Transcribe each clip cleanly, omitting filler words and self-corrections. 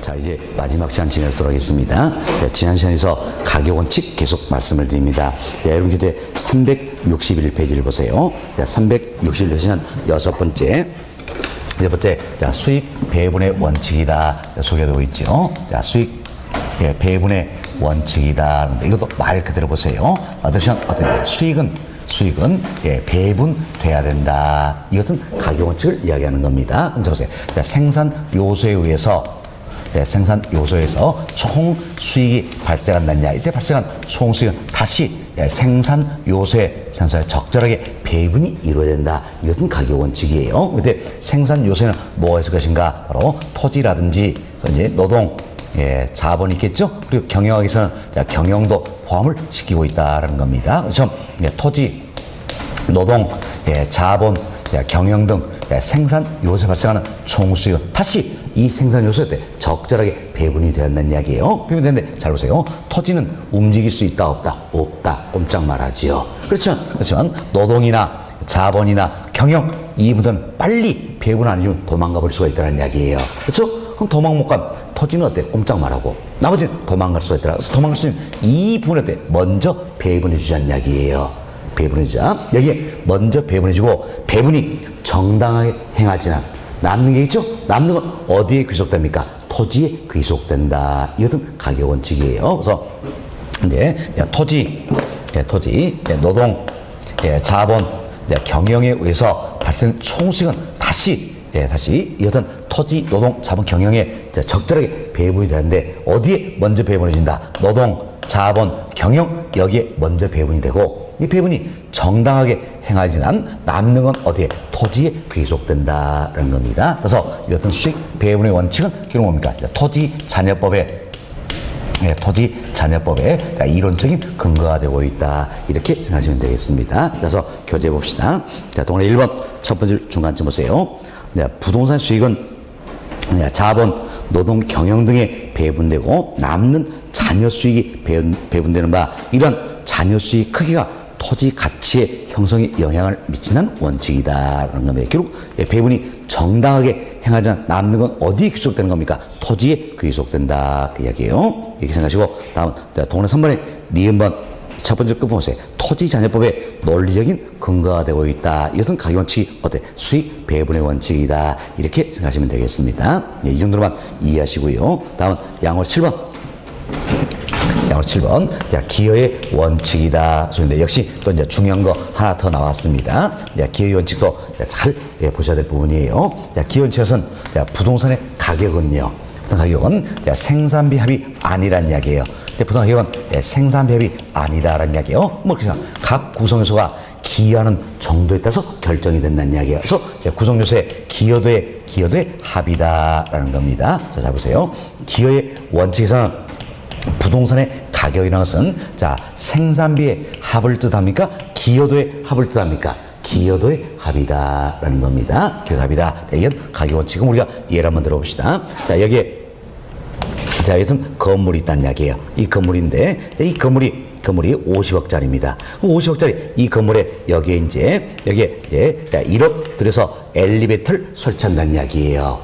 자, 이제 마지막 시간 진행하도록 하겠습니다. 지난 시간에서 가격 원칙 계속 말씀을 드립니다. 여러분 교재 361페이지를 보세요. 361페이지는 여섯 번째 수익 배분의 원칙이다 소개되고 있죠. 자, 수익 배분의 원칙이다. 이것도 말 그대로 보세요. 어떤 수익은 배분돼야 된다. 이것은 가격 원칙을 이야기하는 겁니다. 그럼 보세요. 자, 생산 요소에 의해서 총 수익이 발생한다냐. 이때 발생한 총 수익은 다시 생산 요소에 적절하게 배분이 이루어진다. 이것은 가격 원칙이에요. 근데 생산 요소에는 뭐가 있을 것인가? 바로 토지라든지 이제 노동, 자본이 있겠죠. 그리고 경영학에서는 경영도 포함을 시키고 있다라는 겁니다. 그렇죠? 토지, 노동, 자본, 경영 등 생산 요소에 발생하는 총 수익은 다시 이 생산 요소에 적절하게 배분이 되었다는 이야기예요. 배분되는데 잘 보세요. 토지는 움직일 수 있다 없다? 없다. 꼼짝 말하지요. 그렇지만 노동이나 자본이나 경영 이 부분은 빨리 배분 안 해주면 도망가 버릴 수가 있다는 이야기예요. 그렇죠? 그럼 도망 못 간 토지는 어때? 꼼짝 말하고 나머지는 도망갈 수가 있더라. 그래서 도망갈 수 있는 이 부분에 대해 먼저 배분해 주자는 이야기예요. 배분해주자. 여기에 먼저 배분해주고 배분이 정당하게 행하지는 남는 게 있죠? 남는 건 어디에 귀속됩니까? 토지에 귀속된다. 이것은 가격 원칙이에요. 그래서 이제 토지, 노동, 자본, 경영에 의해서 발생 총수익은 다시 이것은 토지, 노동, 자본, 경영에 적절하게 배분이 되는데 어디에 먼저 배분해준다? 노동, 자본, 경영 여기에 먼저 배분이 되고 이 배분이 정당하게 행하지는 남는 건 어디에? 토지에 귀속된다라는 겁니다. 그래서 이것은 수익 배분의 원칙은 결국 뭡니까? 토지자녀법에 이론적인 근거가 되고 있다. 이렇게 생각하시면 되겠습니다. 그래서 교재 봅시다. 자, 동그라미 1번 첫 번째 중간쯤 보세요. 부동산 수익은 자본, 노동, 경영 등에 배분되고 남는 잔여 수익이 배분되는 바 이런 잔여 수익 크기가 토지 가치의 형성에 영향을 미치는 원칙이다라는 겁니다. 결국 배분이 정당하게 행하지 않아 남는 건 어디에 귀속되는 겁니까? 토지에 귀속된다 그 이야기예요. 이렇게 생각하시고 다음 동그라미 3번에 니은번 첫 번째 끝 보세요. 토지자녀법의 논리적인 근거가 되고 있다. 이것은 가격 원칙이 어때? 수익 배분의 원칙이다. 이렇게 생각하시면 되겠습니다. 이 정도로만 이해하시고요. 다음 양호 7번. 기여의 원칙이다. 소인데 역시 또 이제 중요한 거 하나 더 나왔습니다. 기여의 원칙도 잘 보셔야 될 부분이에요. 기여 원칙은 부동산의 가격은 생산비 합이 아니란 이야기예요. 부동산 가격은 생산비 합이 아니다라는 이야기예요. 각 구성 요소가 기여하는 정도에 따라서 결정이 된다는 이야기예요. 그래서 구성 요소의 기여도의 합이다라는 겁니다. 자, 잘 보세요. 기여의 원칙에서는 부동산의 가격이라는 것은 생산비의 합을 뜻합니까? 기여도의 합을 뜻합니까? 기여도의 합이다라는 겁니다. 기여도 합이다. 이건 가격 원칙은 우리가 예를 한번 들어봅시다. 자, 여기에 여기는 건물이 있다는 이야기예요. 이 건물인데 이 건물이 50억짜리입니다. 50억짜리 이 건물에 여기에 1억 들여서 엘리베이터를 설치한다는 이야기예요.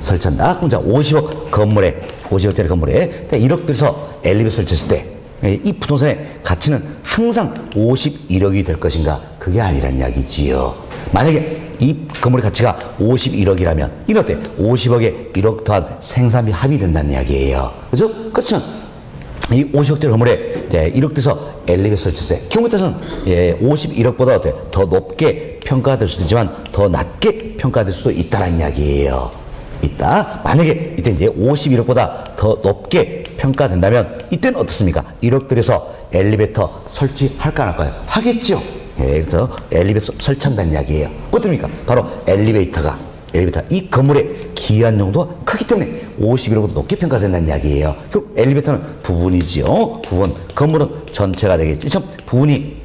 설치한다. 그럼 50억짜리 건물에 1억 들여서 엘리베이터 설치했을 때 이 부동산의 가치는 항상 51억이 될 것인가? 그게 아니란 이야기지요. 만약에 이 건물의 가치가 51억이라면 이는 어때? 50억에 1억 더한 생산비 합이 된다는 이야기예요. 그죠? 그렇지만 이 50억짜리 건물에 1억 들여서 엘리베이터 설치했을 때 경우에 따라서는 51억보다 어때? 더 높게 평가될 수도 있지만 더 낮게 평가될 수도 있다는 이야기예요. 만약에 이때 이제 51억보다 더 높게 평가된다면 이때는 어떻습니까? 1억 들여서 엘리베이터 설치할까 안 할까요? 하겠죠. 그래서 엘리베이터 설치한다는 이야기예요. 어떻습니까? 바로 엘리베이터 이 건물의 기여한 정도가 크기 때문에 51억보다 높게 평가된다는 이야기예요. 결국 엘리베이터는 부분이지요. 건물은 전체가 되겠죠. 부분이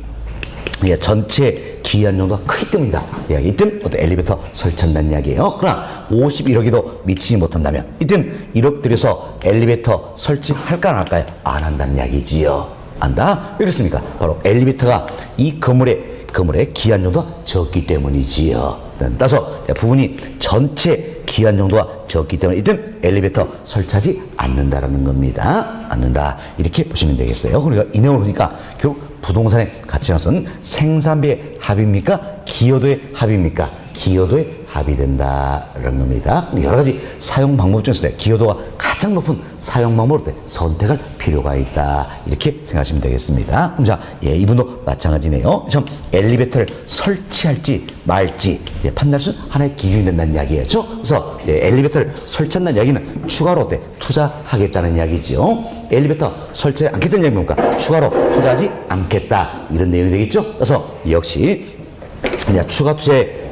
전체 기여한 정도가 크기 때문이다. 이때는 어떤 엘리베이터 설치한다는 이야기예요. 그러나 51억에도 미치지 못한다면 이때는 1억 들여서 엘리베이터 설치할까 안 할까요? 안 한다는 이야기지요. 안다? 왜 그렇습니까? 바로 엘리베이터가 이 건물의 기여한 정도가 적기 때문이지요. 따라서 부분이 전체 기한 정도가 적기 때문에 이땐 엘리베이터 설치하지 않는다라는 겁니다. 않는다. 이렇게 보시면 되겠어요. 그러니까 이 내용을 보니까 결국 부동산의 가치는 생산비의 합입니까? 기여도의 합입니까? 기여도의 합이 된다라는 겁니다. 여러 가지 사용 방법 중에서 기여도가 가장 높은 사용 방법으로 선택할 필요가 있다. 이렇게 생각하시면 되겠습니다. 그럼 자, 이분도 마찬가지네요. 참 엘리베이터를 설치할지 말지 판단할 수 있는 하나의 기준이 된다는 이야기예요. 그래서 엘리베이터를 설치한다는 이야기는 추가로 투자하겠다는 이야기죠. 엘리베이터 설치하지 않겠다는 이야기는 뭡니까? 추가로 투자하지 않겠다. 이런 내용이 되겠죠. 그래서 역시 추가 투자의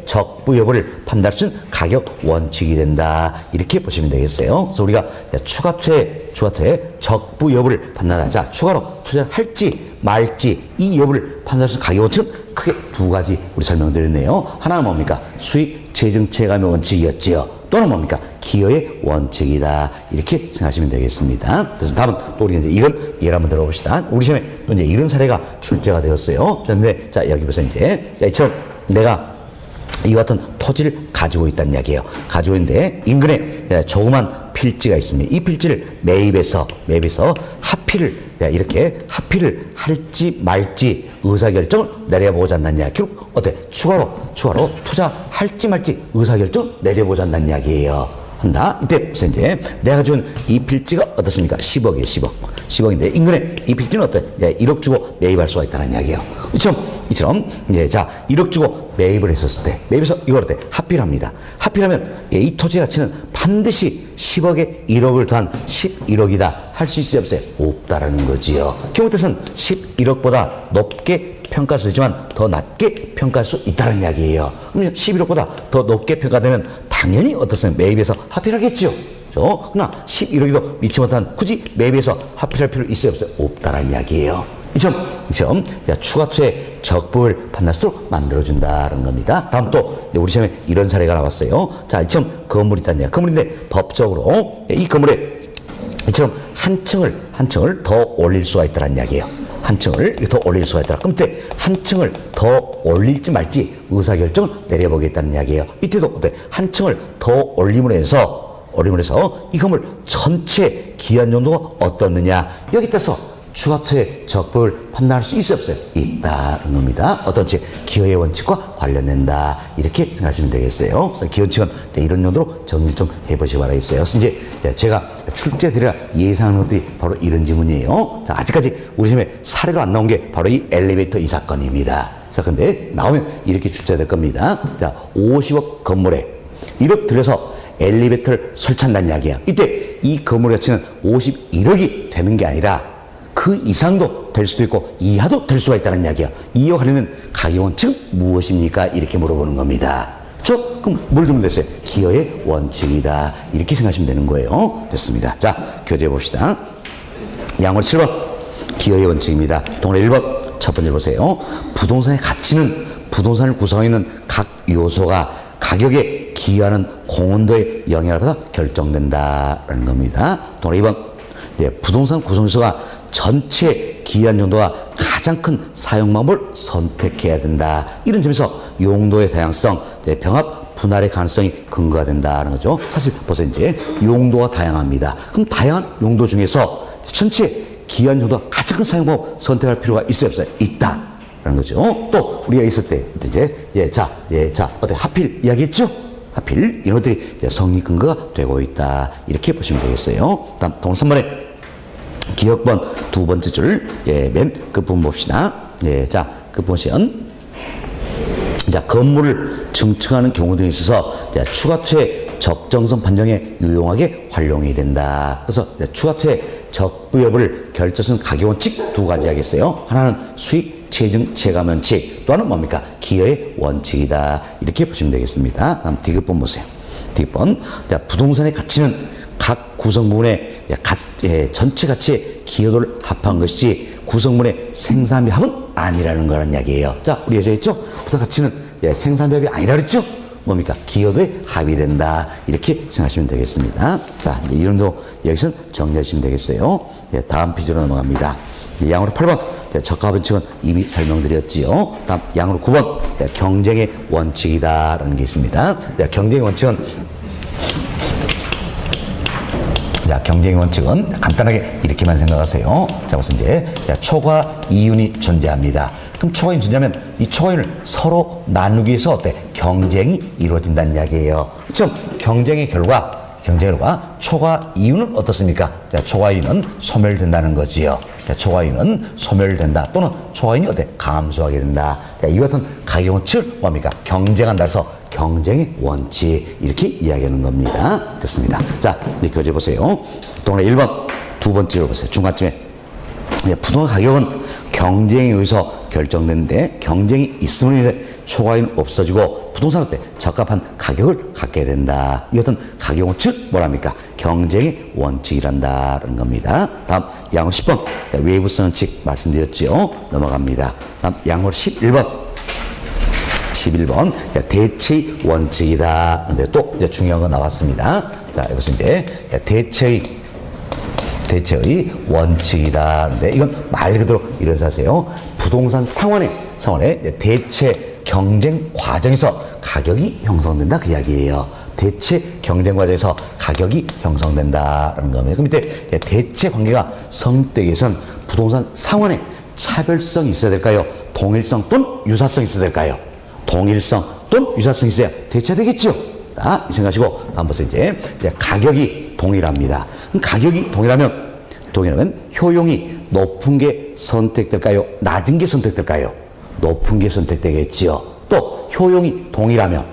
적부 여부를 판단할 수 있는 가격 원칙이 된다. 이렇게 보시면 되겠어요. 그래서 우리가 추가 투자의 적부 여부를 판단하자. 추가로 투자를 할지 말지 이 여부를 판단할 수 있는 가격 원칙은 크게 두 가지 우리 설명드렸네요. 하나는 뭡니까? 수익 재정 체감의 원칙이었지요. 또는 뭡니까? 기여의 원칙이다. 이렇게 생각하시면 되겠습니다. 그래서 다음은 또 우리 이제 이런 예를 한번 들어봅시다. 우리 시험에 또 이제 이런 사례가 출제가 되었어요. 그런데 자, 여기 보세요. 이제 이처럼 내가 이와 같은 토지를 가지고 있다는 이야기예요. 가지고 있는데 인근에 조그만 필지가 있습니다. 이 필지를 매입해서 합의를 합의를 할지 말지 의사결정을 내려보자 한다는 이야기. 결국 어때? 추가로 투자할지 말지 의사결정을 내려보자 한다는 이야기예요. 한다. 이때 이제 내가 가지고 있는 이 필지가 어떻습니까? 10억이에요. 10억인데 인근에 이 필지는 어때? 1억 주고 매입할 수가 있다는 이야기예요. 이처럼 이제 자 1억 주고 매입을 했었을 때 매입해서 이걸 어때? 합의를 합니다. 합의를 하면 이 토지 가치는 반드시 10억에 1억을 더한 11억이다. 할 수 있어요? 없어요? 없다라는 거지요. 경우 뜻은 11억보다 높게 평가할 수 있지만 더 낮게 평가할 수 있다는 이야기예요. 그러면 11억보다 더 높게 평가되면 당연히 어떻습니까? 매입해서 합의를 하겠죠. 그러나 11억에도 미치 못한 굳이 매입해서 합의할 필요 있어요? 없어요? 없다라는 이야기예요. 이점 추가 투자의 적법을 판단할 수 있도록 만들어준다는 겁니다. 다음 또 우리 시험에 이런 사례가 나왔어요. 자, 이처럼 건물이 있다는 이야기. 건물인데 법적으로 이 건물에 이처럼 한 층을 더 올릴 수가 있다는 이야기예요. 한 층을 더 올릴 수가 있더라. 그럼 그때 한 층을 더 올릴지 말지 의사결정을 내려보겠다는 이야기예요. 이때도 어때? 한 층을 더 올림으로 해서 이 건물 전체 기한 정도가 어떻느냐. 여기 따라서 추가 투자의 적법을 판단할 수 있어요? 없어요? 있다는 겁니다. 어떤지 기여의 원칙과 관련된다. 이렇게 생각하시면 되겠어요. 그래서 기원칙은 이런 용도로 정리 좀 해보시기 바라겠어요. 그래서 이제 제가 출제드리라 예상하는 것들이 바로 이런 지문이에요. 자, 아직까지 우리 시험에 사례로 안 나온 게 바로 이 엘리베이터 이 사건입니다. 자, 근데 나오면 이렇게 출제될 겁니다. 자, 50억 건물에 1억 들여서 엘리베이터를 설치한다는 이야기야. 이때 이 건물 가치는 51억이 되는 게 아니라 그 이상도 될 수도 있고 이하도 될 수가 있다는 이야기야. 이와 관련된 가격 원칙은 무엇입니까? 이렇게 물어보는 겁니다. 그렇죠? 그럼 뭘 들면 됐어요? 기여의 원칙이다. 이렇게 생각하시면 되는 거예요. 됐습니다. 자, 교재해 봅시다. 양월 7번 기여의 원칙입니다. 동그라미 1번 첫 번째 보세요. 부동산의 가치는 부동산을 구성하고 있는 각 요소가 가격에 기여하는 공헌도의 영향을 받아 결정된다라는 겁니다. 동그라미 2번 부동산 구성요소가 전체 기한 정도가 가장 큰 사용 방법을 선택해야 된다. 이런 점에서 용도의 다양성, 병합 분할의 가능성이 근거가 된다는 거죠. 사실 벌써 이제 용도가 다양합니다. 그럼 다양한 용도 중에서 전체 기한 정도가 가장 큰 사용 방법 선택할 필요가 있어요? 없어요? 있다. 라는 거죠. 또 우리가 있을 때 이제 어때? 하필 이야기했죠? 하필 이런 것들이 성립 근거가 되고 있다. 이렇게 보시면 되겠어요. 다음 동물 3번에 기억번 두 번째 줄, 맨 끝부분 봅시다. 자, 끝부분 자, 건물을 증축하는 경우 등에 있어서 추가 투자의 적정성 판정에 유용하게 활용이 된다. 그래서 추가 투자의 적부 여부를 결정하는 가격 원칙 두 가지 하겠어요. 하나는 수익 체증 체감 원칙, 또 하나는 뭡니까? 기여의 원칙이다. 이렇게 보시면 되겠습니다. 다음 D급번 보세요. D급번. 부동산의 가치는 각 구성부분의 전체 가치의 기여도를 합한 것이지 구성분의 생산비 합은 아니라는 거란 이야기예요. 자, 우리 예전에 했죠? 부동산 가치는 생산비 합이 아니라 그랬죠? 뭡니까? 기여도에 합이 된다. 이렇게 생각하시면 되겠습니다. 자, 이론도 여기서 정리하시면 되겠어요. 다음 페이지로 넘어갑니다. 양으로 8번 적합 원칙은 이미 설명드렸지요. 다음 양으로 9번 경쟁의 원칙이다라는 게 있습니다. 경쟁의 원칙은 자, 경쟁의 원칙은 간단하게 이렇게만 생각하세요. 자, 그래서 이제 초과 이윤이 존재합니다. 그럼 초과 이윤이 존재하면 이 초과 이윤을 서로 나누기 위해서 어때? 경쟁이 이루어진다는 이야기예요. 즉, 경쟁의 결과 초과 이윤은 어떻습니까? 자, 초과 이윤은 소멸된다는 거지요. 자, 초과 이윤은 소멸된다 또는 초과 이윤이 어때? 감소하게 된다. 자, 이와 같은 가격 원칙을 뭡니까? 경쟁한다 해서 경쟁의 원칙 이렇게 이야기하는 겁니다. 됐습니다. 자, 이제 교재 보세요. 동네 1번 두 번째로 보세요. 중간쯤에 부동산 가격은 경쟁에 의해서 결정되는데 경쟁이 있음으로 인해 초과이윤은 없어지고 부동산 때 적합한 가격을 갖게 된다. 이것은 가격 원칙 뭐랍니까? 경쟁의 원칙이란다는 겁니다. 다음 양호 10번 외부성 원칙 말씀드렸지요. 넘어갑니다. 다음 양호 11번 대체의 원칙이다. 근데 또 이제 중요한 거 나왔습니다. 자, 이것은 이제 대체의 원칙이다. 근데 이건 말 그대로 이런 사세요. 부동산 상환의 대체 경쟁 과정에서 가격이 형성된다 그 이야기예요. 대체 경쟁 과정에서 가격이 형성된다라는 겁니다. 그럼 이때 대체 관계가 성립되기 위해서는 부동산 상환의 차별성이 있어야 될까요? 동일성 또는 유사성이 있어야 될까요? 동일성 또는 유사성이 있어야 대체되겠죠. 자, 이 생각하시고 다음 보세요. 이제 가격이 동일합니다. 그럼 가격이 동일하면 효용이 높은 게 선택될까요? 낮은 게 선택될까요? 높은 게 선택되겠지요. 또 효용이 동일하면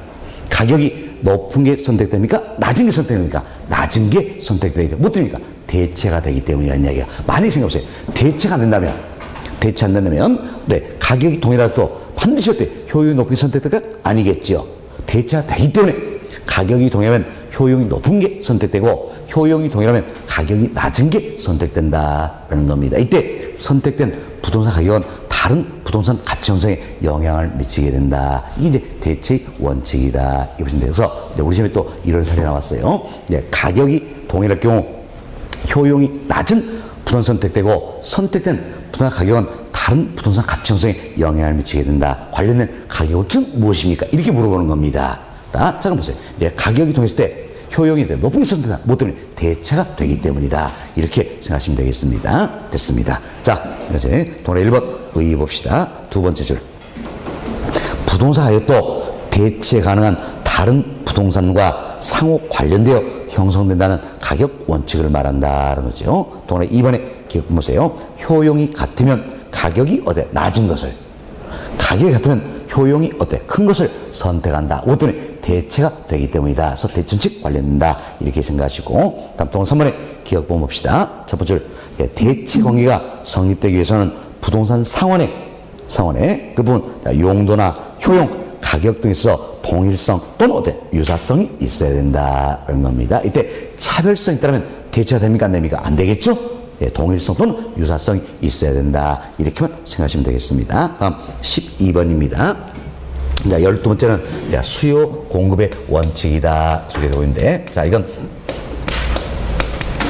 가격이 높은 게 선택됩니까? 낮은 게 선택됩니까? 낮은 게 선택되죠. 뭐 때문입니까? 대체가 되기 때문이라는 이야기야. 만약에 생각해보세요. 대체가 안 된다면 가격이 동일하도 반드시 어때? 효용이 높은 게 선택될까? 아니겠지요. 대체가 되기 때문에 가격이 동일하면 효용이 높은 게 선택되고 효용이 동일하면 가격이 낮은 게 선택된다라는 겁니다. 이때 선택된 부동산 가격은 다른 부동산 가치 형성에 영향을 미치게 된다. 이게 이제 대체의 원칙이다. 그래서 우리 시험에 또 이런 사례 나왔어요. 가격이 동일할 경우 효용이 낮은 부동산 선택되고 선택된 부동산 가격은 다른 부동산 가치 형성에 영향을 미치게 된다. 관련된 가격 원칙은 무엇입니까? 이렇게 물어보는 겁니다. 자, 그럼 보세요. 이제 가격이 동일했을 때 효용이 높은 게 선택된다. 뭐 때문에? 대체가 되기 때문이다. 이렇게 생각하시면 되겠습니다. 됐습니다. 자, 이제 동네 1번 의의 봅시다. 두 번째 줄. 부동산 가격도 대체 가능한 다른 부동산과 상호 관련되어 형성된다는 가격 원칙을 말한다는 거죠. 동네 2번에 기억 보세요. 효용이 같으면 가격이 어때? 낮은 것을. 가격이 같으면 효용이 어때? 큰 것을 선택한다. 뭐 때문에? 대체가 되기 때문이다. 그래서 대천칙 관련된다. 이렇게 생각하시고 다음 동안 3번에 기억 봅시다. 첫 번째 대체 관계가 성립되기 위해서는 부동산 상환의 그 부분 용도나 효용, 가격 등에서 동일성 또는 어때? 유사성이 있어야 된다는 겁니다. 이때 차별성이 있다면 대체가 됩니까? 안 됩니까? 안 되겠죠? 동일성 또는 유사성이 있어야 된다. 이렇게만 생각하시면 되겠습니다. 다음 12번입니다. 자, 12번째는 수요 공급의 원칙이다. 소개되고 있는데, 자, 이건,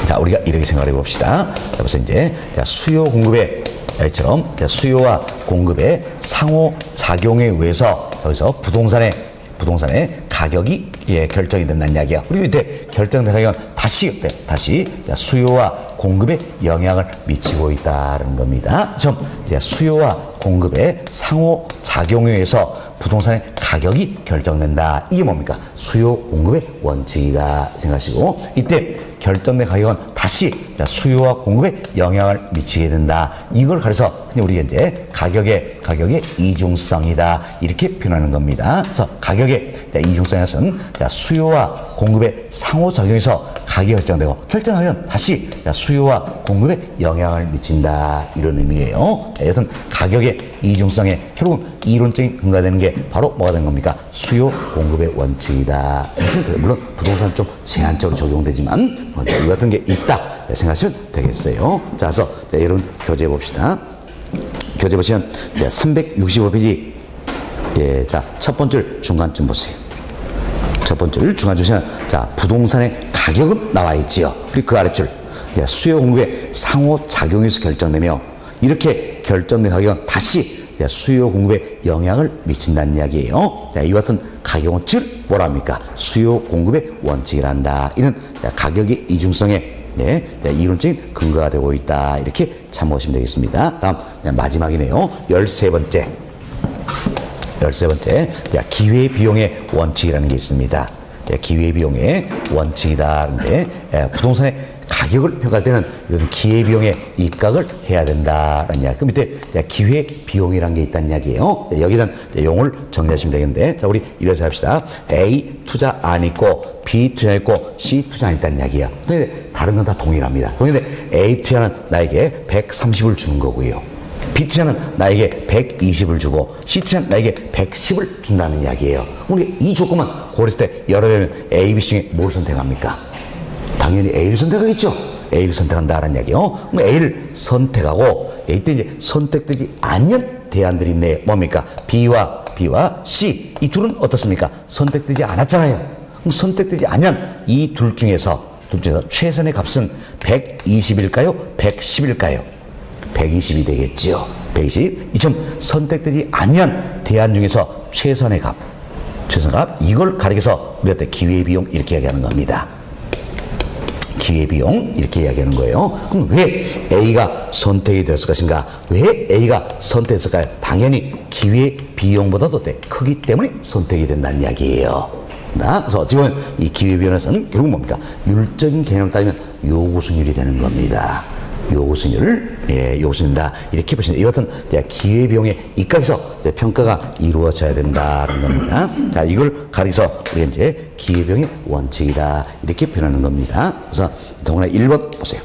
자, 우리가 이렇게 생각해 봅시다. 자, 그래서 이제, 수요 공급의, 처럼, 수요와 공급의 상호작용에 의해서, 여기서 부동산의 가격이 결정이 된다는 이야기야. 그리고 이때 결정된 가격은 다시 수요와 공급에 영향을 미치고 있다는 겁니다. 좀 수요와 공급의 상호작용에 의해서 부동산의 가격이 결정된다. 이게 뭡니까? 수요 공급의 원칙이다 생각하시고 이때 결정된 가격은 다시 수요와 공급에 영향을 미치게 된다. 이걸 가려서 우리가 이제 가격의 이중성이다 이렇게 표현하는 겁니다. 그래서 가격의 이중성에서는 수요와 공급의 상호작용에서 가격이 결정되고 결정하면 다시 수요와 공급에 영향을 미친다 이런 의미예요. 여튼 가격의 이중성에 결국은 이론적인 근거가 되는 게 바로 뭐가 되는 겁니까? 수요 공급의 원칙이다. 사실 물론 부동산 좀 제한적으로 적용되지만 이 같은 게 있다 생각하시면 되겠어요. 자, 그래서 여러분 교재 봅시다. 교재 보시면 365페이지 자, 첫 번째 중간쯤 보세요. 첫 번째를 중간쯤 보시면 자, 부동산의 가격은 나와 있지요. 그리고 그 아래줄 수요 공급의 상호작용에서 결정되며 이렇게 결정된 가격은 다시 수요 공급에 영향을 미친다는 이야기예요. 이와 같은 가격 원칙을 뭐랍니까? 수요 공급의 원칙이란다. 이는 가격의 이중성에 네, 이론적인 근거가 되고 있다. 이렇게 참고하시면 되겠습니다. 다음 마지막이네요. 13번째. 기회비용의 원칙이라는 게 있습니다. 기회비용의 원칙이다. 근데 부동산의 가격을 평가할 때는 이런 기회비용의 입각을 해야 된다라는 이야기. 그 밑에 기회비용이라는 게 있다는 이야기예요. 여기는 용어를 정리하시면 되겠는데, 자, 우리 이래서 합시다. A 투자 안 있고 B 투자 있고 C 투자 안 있다는 이야기예요. 근데 다른 건 다 동일합니다. 동일한데 A 투자는 나에게 130을 주는 거고요. B 투자는 나에게 120을 주고 C 투자는 나에게 110을 준다는 이야기예요. 우리 이 조건만 고려했을 때 여러분 A, B 중에 뭘 선택합니까? 당연히 A를 선택하겠죠. A를 선택한다라는 이야기요. 그럼 A를 선택하고 이때 이제 선택되지 않는 대안들이 있네. 뭡니까? B와 C 이 둘은 어떻습니까? 선택되지 않았잖아요. 그럼 선택되지 않은 이 둘 중에서 최선의 값은 120일까요? 110일까요? 120이 되겠지요. 120. 이처럼 선택되지 않은 대안 중에서 최선의 값 이걸 가리켜서 우리가 때 기회비용 이렇게 이야기하는 겁니다. 기회비용 이렇게 이야기하는 거예요. 그럼 왜 A가 선택이 됐을 것인가? 왜 A가 선택했을까요? 당연히 기회비용보다도 크기 때문에 선택이 된다는 이야기예요. 그래서 어찌 보면 이 기회비용에서는 결국 뭡니까? 율적인 개념을 따지면 요구수익률이 되는 겁니다. 요구수익률이다. 이렇게 보시면 이 같은 기회비용의 입각에서 평가가 이루어져야 된다는 겁니다. 자, 이걸 가리켜서 우리가 이제 기회비용의 원칙이다. 이렇게 표현하는 겁니다. 그래서 동그라미 1번 보세요.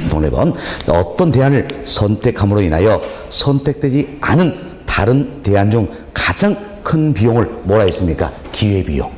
동그라미 1번. 어떤 대안을 선택함으로 인하여 선택되지 않은 다른 대안 중 가장 큰 비용을 뭐라 했습니까? 기회비용.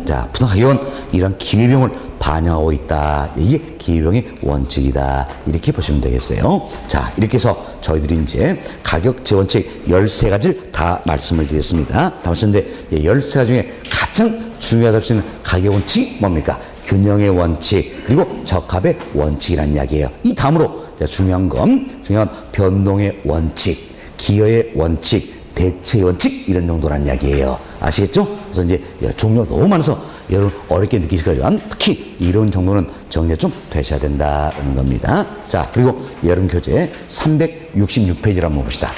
자, 부동산 가격은 이런 기회비용을 반영하고 있다. 이게 기회비용의 원칙이다. 이렇게 보시면 되겠어요. 자, 이렇게 해서 저희들이 이제 가격 재원칙 13가지를 다 말씀을 드렸습니다. 다 말씀드렸는데 13가지 중에 가장 중요하다고 할 수 있는 가격 원칙이 뭡니까? 균형의 원칙, 그리고 적합의 원칙이라는 이야기예요. 이 다음으로 중요한 변동의 원칙, 기여의 원칙, 대체의 원칙 이런 정도란 이야기예요. 아시겠죠? 그래서 이제 종류가 너무 많아서 여러분 어렵게 느끼실 거지만 특히 이런 정도는 정리가 좀 되셔야 된다는 겁니다. 자, 그리고 여러분 교재 366페이지를 한번 봅시다.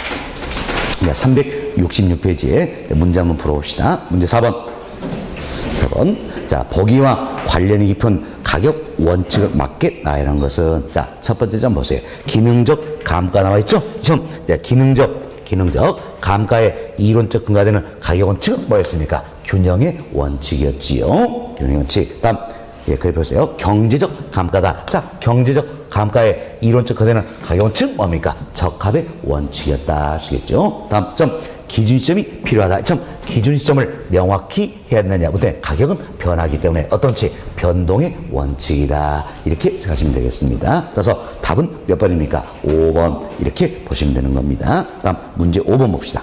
366페이지에 문제 한번 풀어봅시다. 문제 4번. 자, 보기와 관련이 깊은 가격 원칙을 맞게 나열한 것은, 자, 첫 번째 점 보세요. 기능적 감가 나와 있죠? 지금 기능적 감가의 이론적 근거가 되는 가격 원칙은 뭐였습니까? 균형의 원칙이었지요. 균형의 원칙. 다음, 거기 보세요. 경제적 감가다. 자, 경제적 감가의 이론적 근거가 되는 가격 원칙은 뭡니까? 적합의 원칙이었다. 아시겠죠? 다음 점, 기준시점이 필요하다. 참, 기준시점을 명확히 해야 된다냐. 근데 가격은 변하기 때문에 어떤 원칙? 변동의 원칙이다. 이렇게 생각하시면 되겠습니다. 그래서 답은 몇 번입니까? 5번. 이렇게 보시면 되는 겁니다. 다음 문제 5번 봅시다.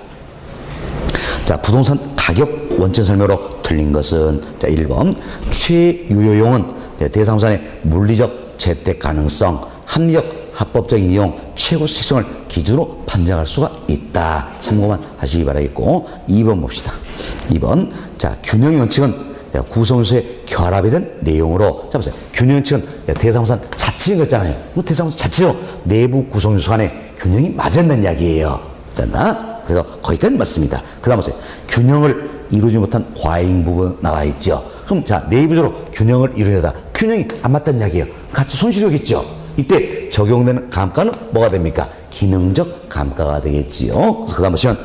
자, 부동산 가격 원칙 설명으로 틀린 것은, 자, 1번. 최유효용은 대상자의 물리적 재택 가능성, 합리적 합법적인 이용, 최고 수익성을 기준으로 판정할 수가 있다. 참고만 하시기 바라겠고, 2번 봅시다. 2번. 자, 균형의 원칙은 구성요소의 결합이 된 내용으로, 자, 보세요. 균형의 원칙은 대상자산 자체인 거잖아요. 대상자산 자체로 내부 구성요소 간의 균형이 맞아야 된다는 이야기예요. 자, 그래서 거기까지 맞습니다. 그 다음 보세요. 균형을 이루지 못한 과잉 부분 나와 있죠. 그럼 자, 내부적으로 균형을 이루려다 균형이 안 맞다는 이야기예요. 같이 손실이 오겠죠. 이때 적용되는 감가는 뭐가 됩니까? 기능적 감가가 되겠지요. 그래서 그 다음 보시면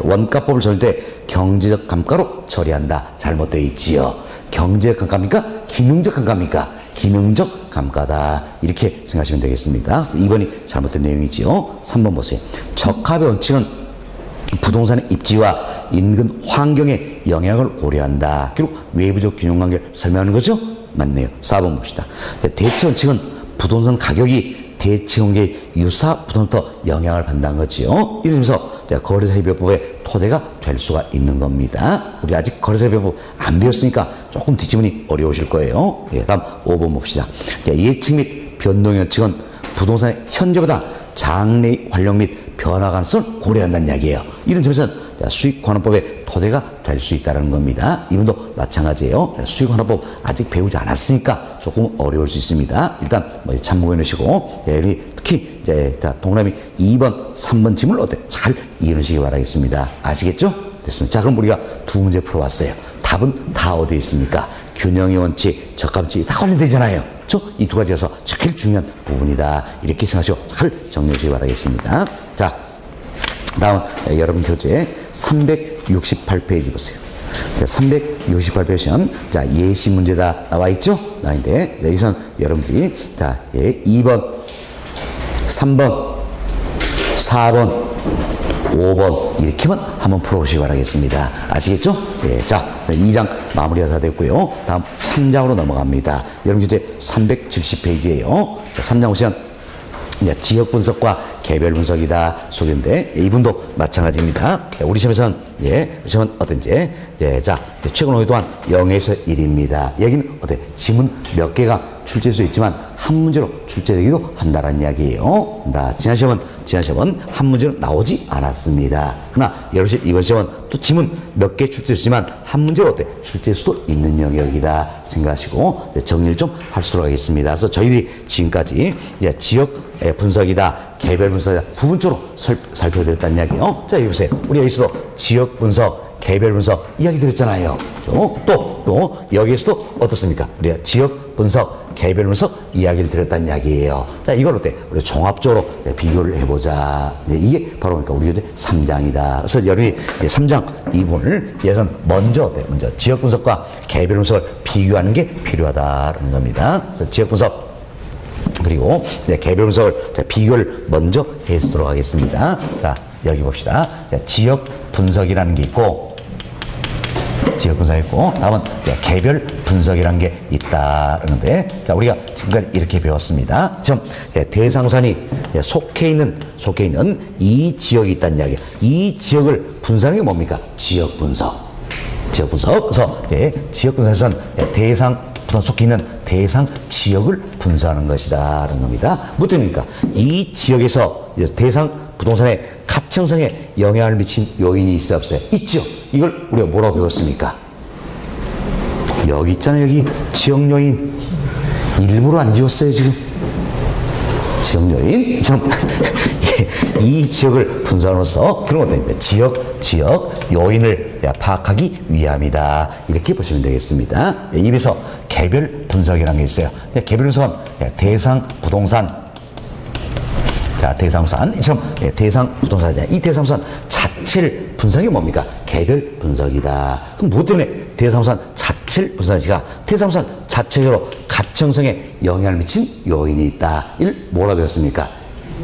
원가법을 적용할 때 경제적 감가로 처리한다. 잘못되어 있지요. 경제적 감가입니까? 기능적 감가입니까? 기능적 감가다. 이렇게 생각하시면 되겠습니다. 2번이 잘못된 내용이지요. 3번 보세요. 적합의 원칙은 부동산의 입지와 인근 환경의 영향을 고려한다. 그리고 외부적 균형관계를 설명하는 거죠? 맞네요. 4번 봅시다. 대체 원칙은 부동산 가격이 대체관계의 유사 부동산부터 영향을 받는다는 거지요. 이러면서 거래세법의 토대가 될 수가 있는 겁니다. 우리 아직 거래세법 안 배웠으니까 조금 뒷지문이 어려우실 거예요. 다음 5번 봅시다. 예측 및 변동의 원칙은 부동산의 현재보다 장래 활용 및 변화 가능성을 고려한다는 이야기예요. 이런 점에서는 수익환원법의 토대가 될 수 있다는 겁니다. 이분도 마찬가지예요. 수익환원법 아직 배우지 않았으니까 조금 어려울 수 있습니다. 일단 참고해 놓으시고, 특히 동그라미 2번, 3번 질문을 잘 이해하시기 바라겠습니다. 아시겠죠? 됐습니다. 자, 그럼 우리가 두 문제 풀어왔어요. 답은 다 어디에 있습니까? 균형의 원칙, 적합치 다 관련되잖아요. 이 두 가지에서 제일 중요한 부분이다. 이렇게 생각하시고 잘 정리해 주시기 바라겠습니다. 자, 다음 여러분 교재 368페이지 보세요. 368페이지는 자, 예시 문제다 나와 있죠? 나와 있는데 여기선 여러분들이 자, 2번, 3번, 4번, 5번 이렇게만 한번 풀어보시기 바라겠습니다. 아시겠죠? 예, 자, 2장 마무리가 다 됐고요. 다음 3장으로 넘어갑니다. 여러분 교재 370페이지예요. 3장 보시면 지역 분석과 개별 분석이다 소개인데 이분도 마찬가지입니다. 우리 시험에서는 시험은 어떤지 자, 최근 5일 동안 0에서 1입니다. 여기는 지문 몇 개가 출제될 수 있지만 한 문제로 출제되기도 한다는 이야기예요. 지난 시험은 한 문제로 나오지 않았습니다. 그러나 여러분 이번 시험은 또 지문 몇 개 출제되지만 한 문제로 출제될 수도 있는 영역이다 생각하시고 정리를 좀 할 수록 하겠습니다. 그래서 저희들이 지금까지 지역 분석이다, 개별 분석이다 부분적으로 살펴드렸다는 이야기예요. 자, 여기 보세요. 우리 여기서도 지역 분석, 개별 분석 이야기 드렸잖아요. 또 여기에서도 어떻습니까? 우리가 지역 분석, 개별 분석 이야기를 드렸다는 이야기예요. 자, 이걸 우리 종합적으로 비교를 해보자. 이게 바로 그러니까 우리 3장이다. 그래서 여러분이 3장 이 부분을 예선 먼저 지역 분석과 개별 분석을 비교하는 게 필요하다는 겁니다. 그래서 지역 분석 그리고 개별 분석을 비교를 먼저 해보도록 하겠습니다. 자, 여기 봅시다. 지역 분석이라는 게 있고, 다음은 개별 분석이라는 게 있다는데, 자, 우리가 지금까지 이렇게 배웠습니다. 지금 대상산이 속해 있는 이 지역이 있다는 이야기. 이 지역을 분석하는 게 뭡니까? 지역 분석. 그래서 지역 분석에서는 대상 부동 속해 있는 대상 지역을 분석하는 것이다라는 겁니다. 뭐 때문입니까? 이 지역에서 대상 부동산의 가청성에 영향을 미친 요인이 있어 없어요? 있죠. 이걸 우리가 뭐라고 배웠습니까? 여기 있잖아요. 여기 지역 요인 일부러 안 지웠어요 지금. 지역 요인 이 지역을 분석으로서 그런 것도 지역 요인을 파악하기 위함이다. 이렇게 보시면 되겠습니다. 입에서 개별 분석이라는 게 있어요. 개별 분석은 대상 부동산, 자, 대상 부동산이냐. 이 대상 부동산 자체를 분석이 뭡니까? 개별 분석이다. 그럼 무엇 때문에 대상 부동산 자체를 분석하지가 대상 부동산 자체적으로 가청성에 영향을 미친 요인이 있다. 이를 뭐라 배웠습니까?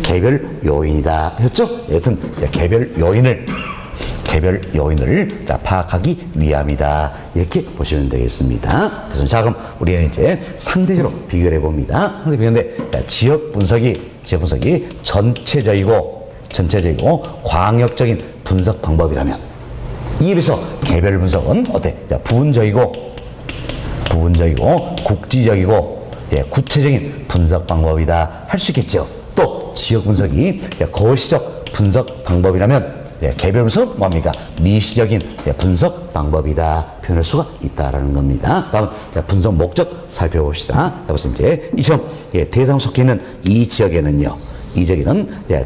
개별 요인이다. 배웠죠? 여튼 개별 요인을 파악하기 위함이다. 이렇게 보시면 되겠습니다. 그래서 자, 그럼 우리는 이제 상대적으로 비교를 해봅니다. 상대 비교인데 지역 분석이 전체적이고 광역적인 분석 방법이라면 이에 비해서 개별 분석은 부분적이고 국지적이고 구체적인 분석 방법이다 할 수 있겠죠. 또 지역 분석이 거시적 분석 방법이라면 개별 분석은 뭡니까? 미시적인 분석 방법이다 표현할 수가 있다라는 겁니다. 다음 분석 목적 살펴봅시다. 자, 보세요. 이제 이처럼 대상 속해 있는 이 지역에는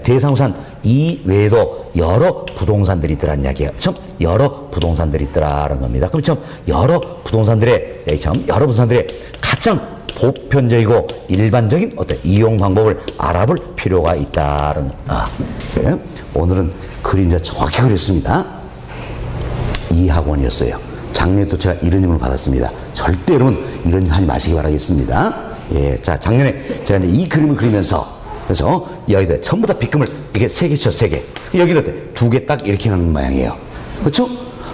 대상부산 이외에도 여러 부동산들이 있더라는 이야기예요. 여러 부동산들이 있더라는 겁니다. 그럼 여러 부동산들의 가장 보편적이고 일반적인 이용 방법을 알아볼 필요가 있다는. 오늘은 그림자 정확히 그렸습니다. 이 학원이었어요. 작년에 또 제가 이런 질문을 받았습니다. 절대 여러분 이런 일 하지 마시기 바라겠습니다. 자, 작년에 제가 이제 이 그림을 그리면서 그래서 여기다 전부 다 빗금을 이렇게 3개죠, 3개. 여기는 2개 딱 이렇게 하는 모양이에요. 그렇죠?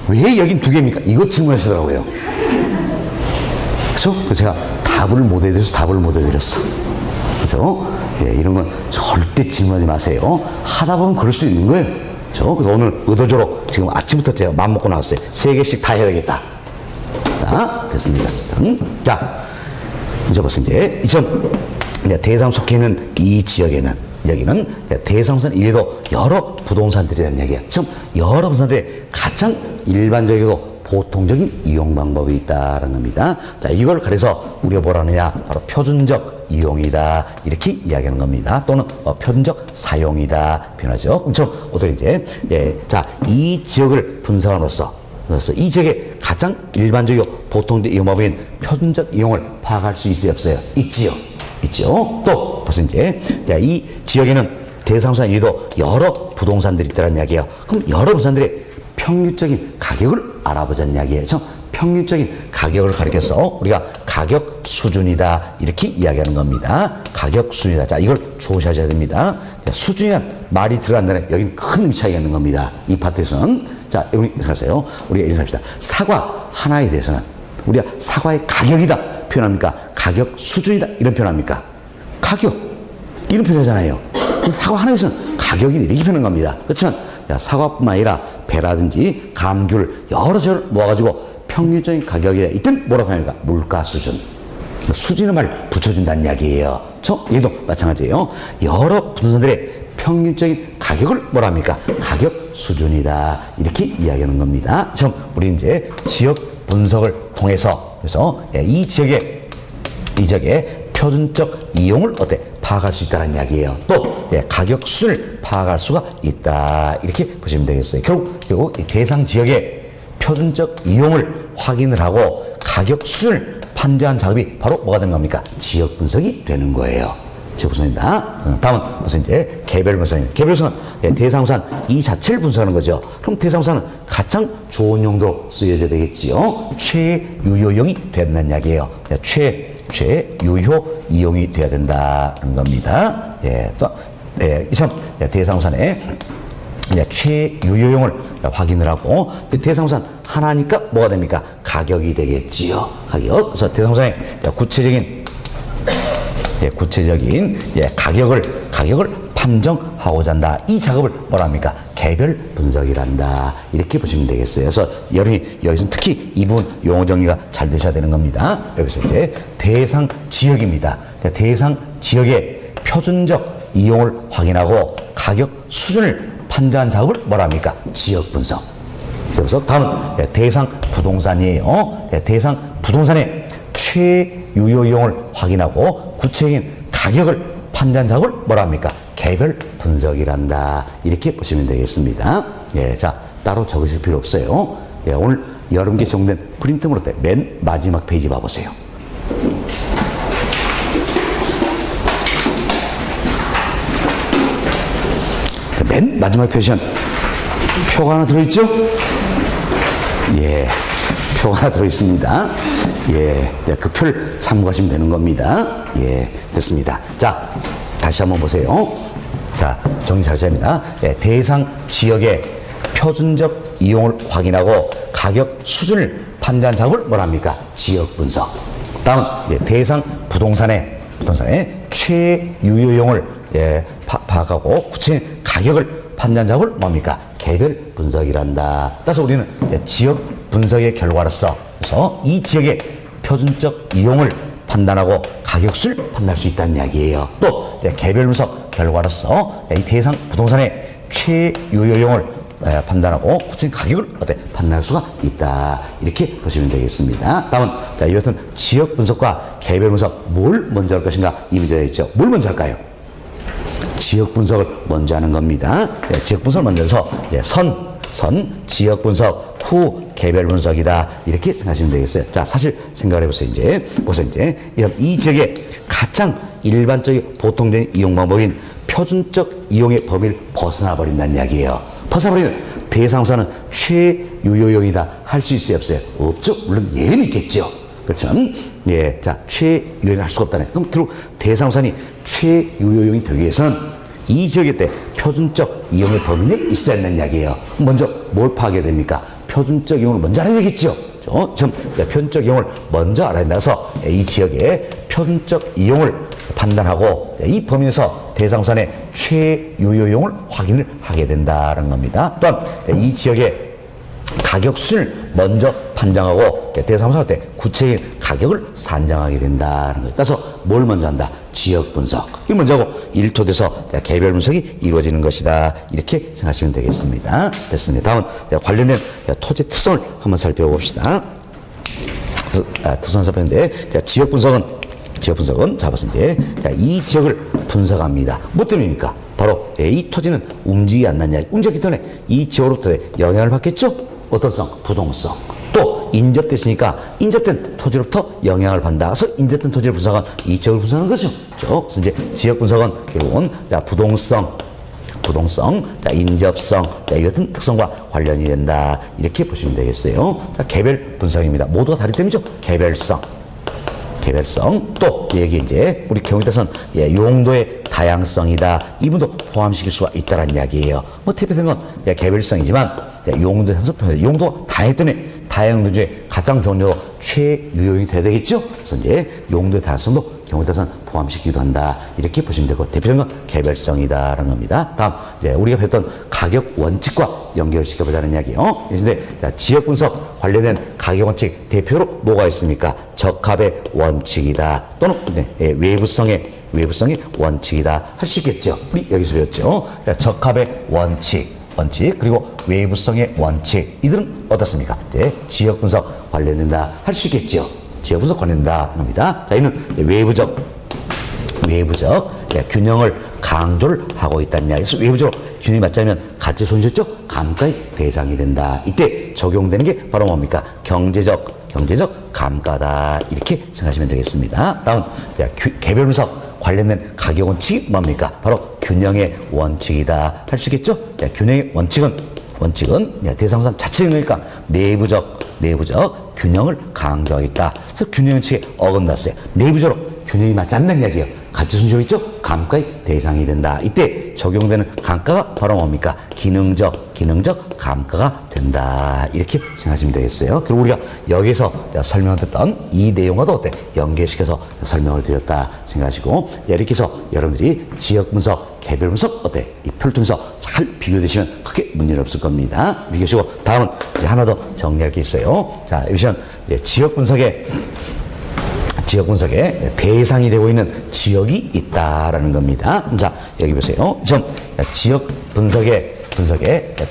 왜 여긴 2개입니까? 이것 질문하시더라고요. 그렇죠? 그래서 제가 답을 못 해드렸어. 그래서 이런 건 절대 질문하지 마세요. 하다 보면 그럴 수도 있는 거예요. 그래서 오늘 의도적으로 지금 아침부터 제가 마음 먹고 나왔어요. 3개씩 다 해야 되겠다. 자, 됐습니다. 자, 이제 보세요. 이제 대상 속해 있는 이 지역에는 여기는 대상부동산 이외에도 여러 부동산들이라는 얘기예요. 지금 여러 부동산들의 가장 일반적이고 보통적인 이용 방법이 있다는 겁니다. 자, 이걸 그래서 우리가 뭐라 하느냐, 바로 표준적 이용이다, 이렇게 이야기하는 겁니다. 또는 표준적 사용이다 표현하죠. 그럼 어떻게 이제 자, 이 지역을 분석함으로써 이 지역의 가장 일반적이고 보통적 이용 방법인 표준적 이용을 파악할 수 있어요, 없어요? 있지요. 있죠. 또 벌써 이제 이 지역에는 대상부동산 이외에도 여러 부동산들이 있다는 이야기예요. 그럼 여러 부동산들의 평균적인 가격을 알아보자는 이야기예요. 평균적인 가격을 가리켜서 우리가 가격 수준이다, 이렇게 이야기하는 겁니다. 가격 수준이다. 자, 이걸 조시하셔야 됩니다. 수준이란 말이 들어간다는 여기는 큰 차이가 있는 겁니다. 이 파트에서는. 자, 여러분 생각하세요. 우리가 이런 생각합시다. 사과 하나에 대해서는 우리가 사과의 가격이다 표현합니까? 가격 수준이다 이런 표현합니까? 가격 이런 표현하잖아요. 사과 하나에 대해서는 가격이 이렇게 표현하는 겁니다. 그렇지만 사과뿐만 아니라 배라든지 감귤 여러 절 모아가지고 평균적인 가격이다. 이때는 뭐라고 합니까? 물가 수준. 수준의 말을 붙여준다는 이야기예요. 얘도 마찬가지예요. 여러 부동산들의 평균적인 가격을 뭐라 합니까? 가격 수준이다. 이렇게 이야기하는 겁니다. 우리 이제 지역 분석을 통해서 그래서 이 지역의 표준적 이용을 파악할 수 있다는 이야기예요. 또 가격 수준을 파악할 수가 있다. 이렇게 보시면 되겠어요. 결국 이 대상 지역의 표준적 이용을 확인을 하고 가격 수준을 판단한 작업이 바로 뭐가 되는 겁니까? 지역 분석이 되는 거예요. 지역 분석입니다. 다음은 무슨 이제 개별 분석입니다. 개별 분석은 대상부동산 이 자체를 분석하는 거죠. 그럼 대상부동산은 가장 좋은 용도로 쓰여져야 되겠지요. 최유효용이 된다는 이야기예요. 최유효 이용이 돼야 된다는 겁니다. 이점 대상부동산의 최유효용을 확인을 하고 대상부동산 하나니까 뭐가 됩니까? 가격이 되겠지요. 가격. 그래서 대상부동산의 구체적인 가격을 판정하고자 한다. 이 작업을 뭐라 합니까? 개별 분석이란다. 이렇게 보시면 되겠어요. 그래서 여러분이 여기서 특히 이 부분 용어 정리가 잘 되셔야 되는 겁니다. 여기서 이제 대상 지역입니다. 대상 지역의 표준적 이용을 확인하고 가격 수준을 판단한 작업을 뭐라 합니까? 지역 분석. 그래서 다음은 대상 부동산이에요. 대상 부동산의 최유효 이용을 확인하고 구체적인 가격을 판단 작업을 뭐라 합니까? 개별 분석이란다. 이렇게 보시면 되겠습니다. 자, 따로 적으실 필요 없어요. 오늘 여러분께 제공된 프린트물로 맨 마지막 페이지 봐보세요. 맨 마지막 표시는 표가 하나 들어있죠? 표가 하나 들어있습니다. 그 표를 참고하시면 되는 겁니다. 됐습니다. 자, 다시 한번 보세요. 자, 정리 잘 하셔야 합니다. 대상 지역의 표준적 이용을 확인하고 가격 수준을 판단한 작업을 뭐라 합니까? 지역 분석. 다음은 대상 부동산의 최유효용을 파악하고 구체적인 가격을 판단 작업을 뭡니까? 개별 분석이란다. 따라서 우리는 지역 분석의 결과로서 그래서 이 지역의 표준적 이용을 판단하고 가격수를 판단할 수 있다는 이야기예요. 또 개별 분석 결과로서 이 대상 부동산의 최유효용을 판단하고 구체적인 가격을 판단할 수가 있다. 이렇게 보시면 되겠습니다. 다음은 이 같은 지역 분석과 개별 분석 뭘 먼저 할 것인가 이 문제가 있죠. 뭘 먼저 할까요? 지역 분석을 먼저 하는 겁니다. 지역 분석을 먼저 해서 지역 분석 후 개별 분석이다. 이렇게 생각하시면 되겠어요. 자, 사실 생각을 해보세요. 이제 이 지역의 가장 일반적인 보통적인 이용 방법인 표준적 이용의 범위를 벗어나 버린다는 이야기예요. 벗어버리면 대상부동산은 최유효용이다 할 수 있어요, 없어요? 없죠. 물론 예외는 있겠죠. 그렇지만 자, 최유효용을 할 수가 없다네. 그럼 결국 대상부동산이 최유효용이 되기 위해서는 이 지역의 표준적 이용의 범위 내에 있어야 한다는 이야기예요. 먼저 뭘 파악해야 됩니까? 표준적 이용을 먼저 알아야 되겠죠. 표준적 이용을 먼저 알아야 된다서 이 지역의 표준적 이용을 판단하고 이 범위에서 대상부동산의 최유효용을 확인을 하게 된다는 겁니다. 또한 이 지역의 가격 수준을 먼저 판정하고 대상부동산 때 구체적인 가격을 산정하게 된다는 거예요. 따라서 뭘 먼저 한다? 지역 분석. 이 문제고 일토돼서 개별 분석이 이루어지는 것이다. 이렇게 생각하시면 되겠습니다. 됐습니다. 다음은 관련된 토지 특성을 한번 살펴봅시다. 특성을 살펴보는데 지역 분석은 자 보세요. 이제 이 지역을 분석합니다. 뭐 때문입니까? 바로 이 토지는 움직이지 않느냐. 움직였기 때문에 이 지역으로부터 영향을 받겠죠? 어떤 성? 부동성. 또 인접됐으니까 인접된 토지로부터 영향을 받는다. 그래서 인접된 토지를 분석한 이 지역을 분석하는 거죠. 그래서 이제 지역 분석은 결국은 부동성, 인접성, 이 같은 특성과 관련이 된다. 이렇게 보시면 되겠어요. 개별 분석입니다. 모두가 다르기 때문이죠. 개별성, 또 여기 이제 우리 경우에 따라서는 용도의 다양성이다. 이분도 포함시킬 수가 있다는 이야기예요. 뭐 대표적인 건 개별성이지만 용도의 산소표현, 용도가 다양하기 때문에 다양도 중에 가장 좋은 용도 최유용이 돼야 되겠죠. 그래서 이제 용도의 다양성도 경우에 따라서는 포함시키기도 한다. 이렇게 보시면 되고 대표적인 건 개별성이다라는 겁니다. 다음 이제 우리가 배웠던 가격 원칙과 연결시켜 보자는 이야기예요. 그런데 지역 분석 관련된 가격 원칙 대표로 뭐가 있습니까? 적합의 원칙이다. 또는 외부성의 원칙이다. 할 수 있겠죠. 우리 여기서 배웠죠. 적합의 원칙 그리고 외부성의 원칙. 이들은 어떻습니까? 지역 분석 관련된다. 할 수 있겠죠. 지역 분석 관련된다. 겁니다. 자, 이는 외부적 균형을 강조를 하고 있다는 이야기에서 외부적으로 균형이 맞지 않으면 가치 손실죠? 감가의 대상이 된다. 이때 적용되는 게 바로 뭡니까? 경제적 감가다. 이렇게 생각하시면 되겠습니다. 다음 개별 분석 관련된 가격 원칙이 뭡니까? 바로 균형의 원칙이다. 할 수 있겠죠? 균형의 원칙은 대상산 자체니까 내부적 균형을 강조하겠다. 그래서 균형 원칙에 어긋났어요. 내부적으로 균형이 맞지 않는 이야기예요. 가치 손실 있죠? 감가의 대상이 된다. 이때 적용되는 감가가 바로 뭡니까? 기능적 감가가 된다. 이렇게 생각하시면 되겠어요. 그리고 우리가 여기서 설명했던 이 내용과도 연계시켜서 설명을 드렸다 생각하시고, 이렇게 해서 여러분들이 지역 분석, 개별 분석 이 별통에서 잘 비교되시면 크게 문제는 없을 겁니다. 비교하시고 다음은 이제 하나 더 정리할 게 있어요. 자, 여기서는 지역 분석의 대상이 되고 있는 지역이 있다라는 겁니다. 자, 여기 보세요. 지역 분석의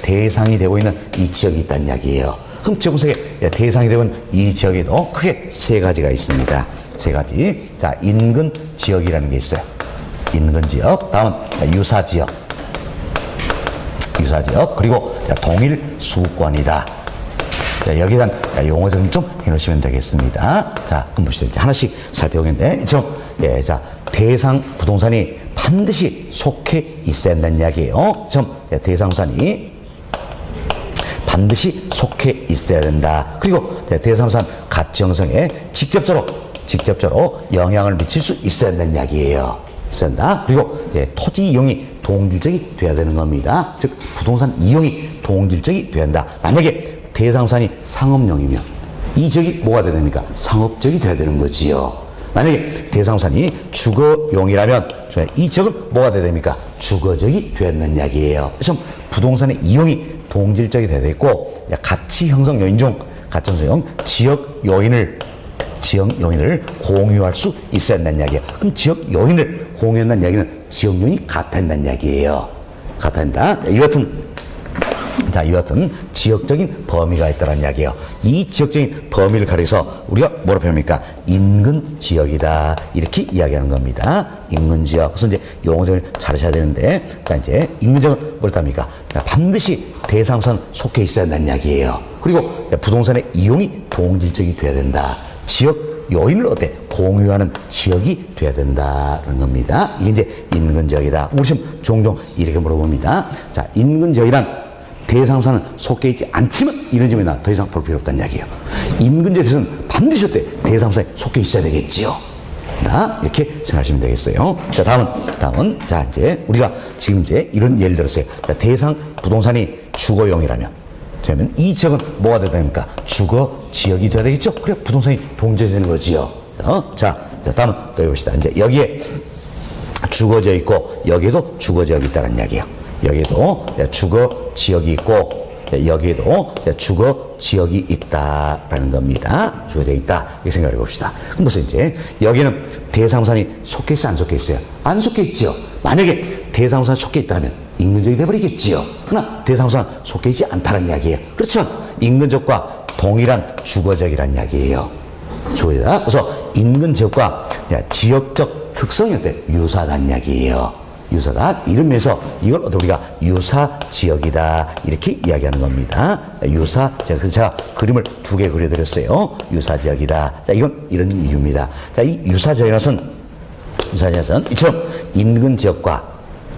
대상이 되고 있는 이 지역이 있다는 이야기예요. 그럼 지역 분석의 대상이 되고 있는 이 지역에도 크게 세 가지가 있습니다. 세 가지. 자, 인근 지역이라는 게 있어요. 인근 지역. 다음은 유사 지역. 그리고 동일 수권이다. 자, 여기에 대한 용어 정리 좀 해놓으시면 되겠습니다. 자, 그럼 보시죠. 이제 하나씩 살펴보겠는데, 자, 대상 부동산이 반드시 속해 있어야 한다는 이야기예요. 대상 부동산이 반드시 속해 있어야 된다. 그리고 대상 부동산 가치 형성에 직접적으로 영향을 미칠 수 있어야 한다는 이야기예요. 있어야 한다. 그리고 토지 이용이 동질적이 돼야 되는 겁니다. 즉, 부동산 이용이 동질적이 돼야 한다. 만약에 대상산이 상업용이면 이 지역이 뭐가 돼야 됩니까? 상업적이 돼야 되는 거지요. 만약에 대상산이 주거용이라면 이 지역은 뭐가 돼야 됩니까? 주거적이 돼야 된다는 이야기예요. 그래서 부동산의 이용이 동질적이 돼야 되고, 가치 형성 요인 중 지역 요인을 공유할 수 있어야 한다는 이야기예요. 그럼 지역 요인을 공유한다는 이야기는 지역 요인이 같아진다는 이야기예요. 같아진다. 이와 같은 지역적인 범위가 있다는 이야기예요. 이 지역적인 범위를 가려서 우리가 뭐라 표현합니까? 인근 지역이다. 이렇게 이야기하는 겁니다. 인근 지역. 그래서 이제 용어를 잘 하셔야 되는데, 자, 이제 인근 지역은 뭐랍니까? 반드시 대상선 속해 있어야 한다는 이야기예요. 그리고 부동산의 이용이 동질적이 돼야 된다. 지역 요인을 공유하는 지역이 돼야 된다는 겁니다. 이게 이제 인근 지역이다. 우리 지금 종종 이렇게 물어봅니다. 자, 인근 지역이란 대상산은 속해 있지 않지만 이런 점에 더 이상 볼 필요 없다는 이야기예요. 인근 지역에서는 반드시 대상산에 속해 있어야 되겠지요. 이렇게 생각하시면 되겠어요. 자, 다음은 자, 이제 우리가 지금 이제 이런 예를 들었어요. 자, 대상 부동산이 주거용이라면, 그러면 이 지역은 뭐가 돼야 됩니까? 주거 지역이 돼야 되겠죠? 그래 부동산이 동제되는 거지요. 자, 다음은 또 해봅시다. 이제 여기에 주거지역이 있고 여기에도 주거지역이 있다는 이야기예요. 여기에도 주거 지역이 있고 여기에도 주거 지역이 있다라는 겁니다. 주거 지역이 있다. 이렇게 생각해 봅시다. 그럼 벌써 이제 여기는 대상우산이 속해 있어요, 안 속해 있어요? 안 속해 있지요. 만약에 대상우산이 속해 있다면 인근지역이 돼버리겠지요. 그러나 대상우산 속해 있지 않다는 이야기예요. 그렇지만 인근지역과 동일한 주거지역이라는 이야기예요. 주거지역. 그래서 인근지역과 지역적 특성이 어때? 유사하다는 이야기예요. 유사다. 이름에서 이걸 우리가 유사지역이다. 이렇게 이야기하는 겁니다. 유사지역. 제가 그림을 두 개 그려드렸어요. 유사지역이다. 자, 이건 이런 이유입니다. 자, 이 유사지역은 이처럼 인근지역과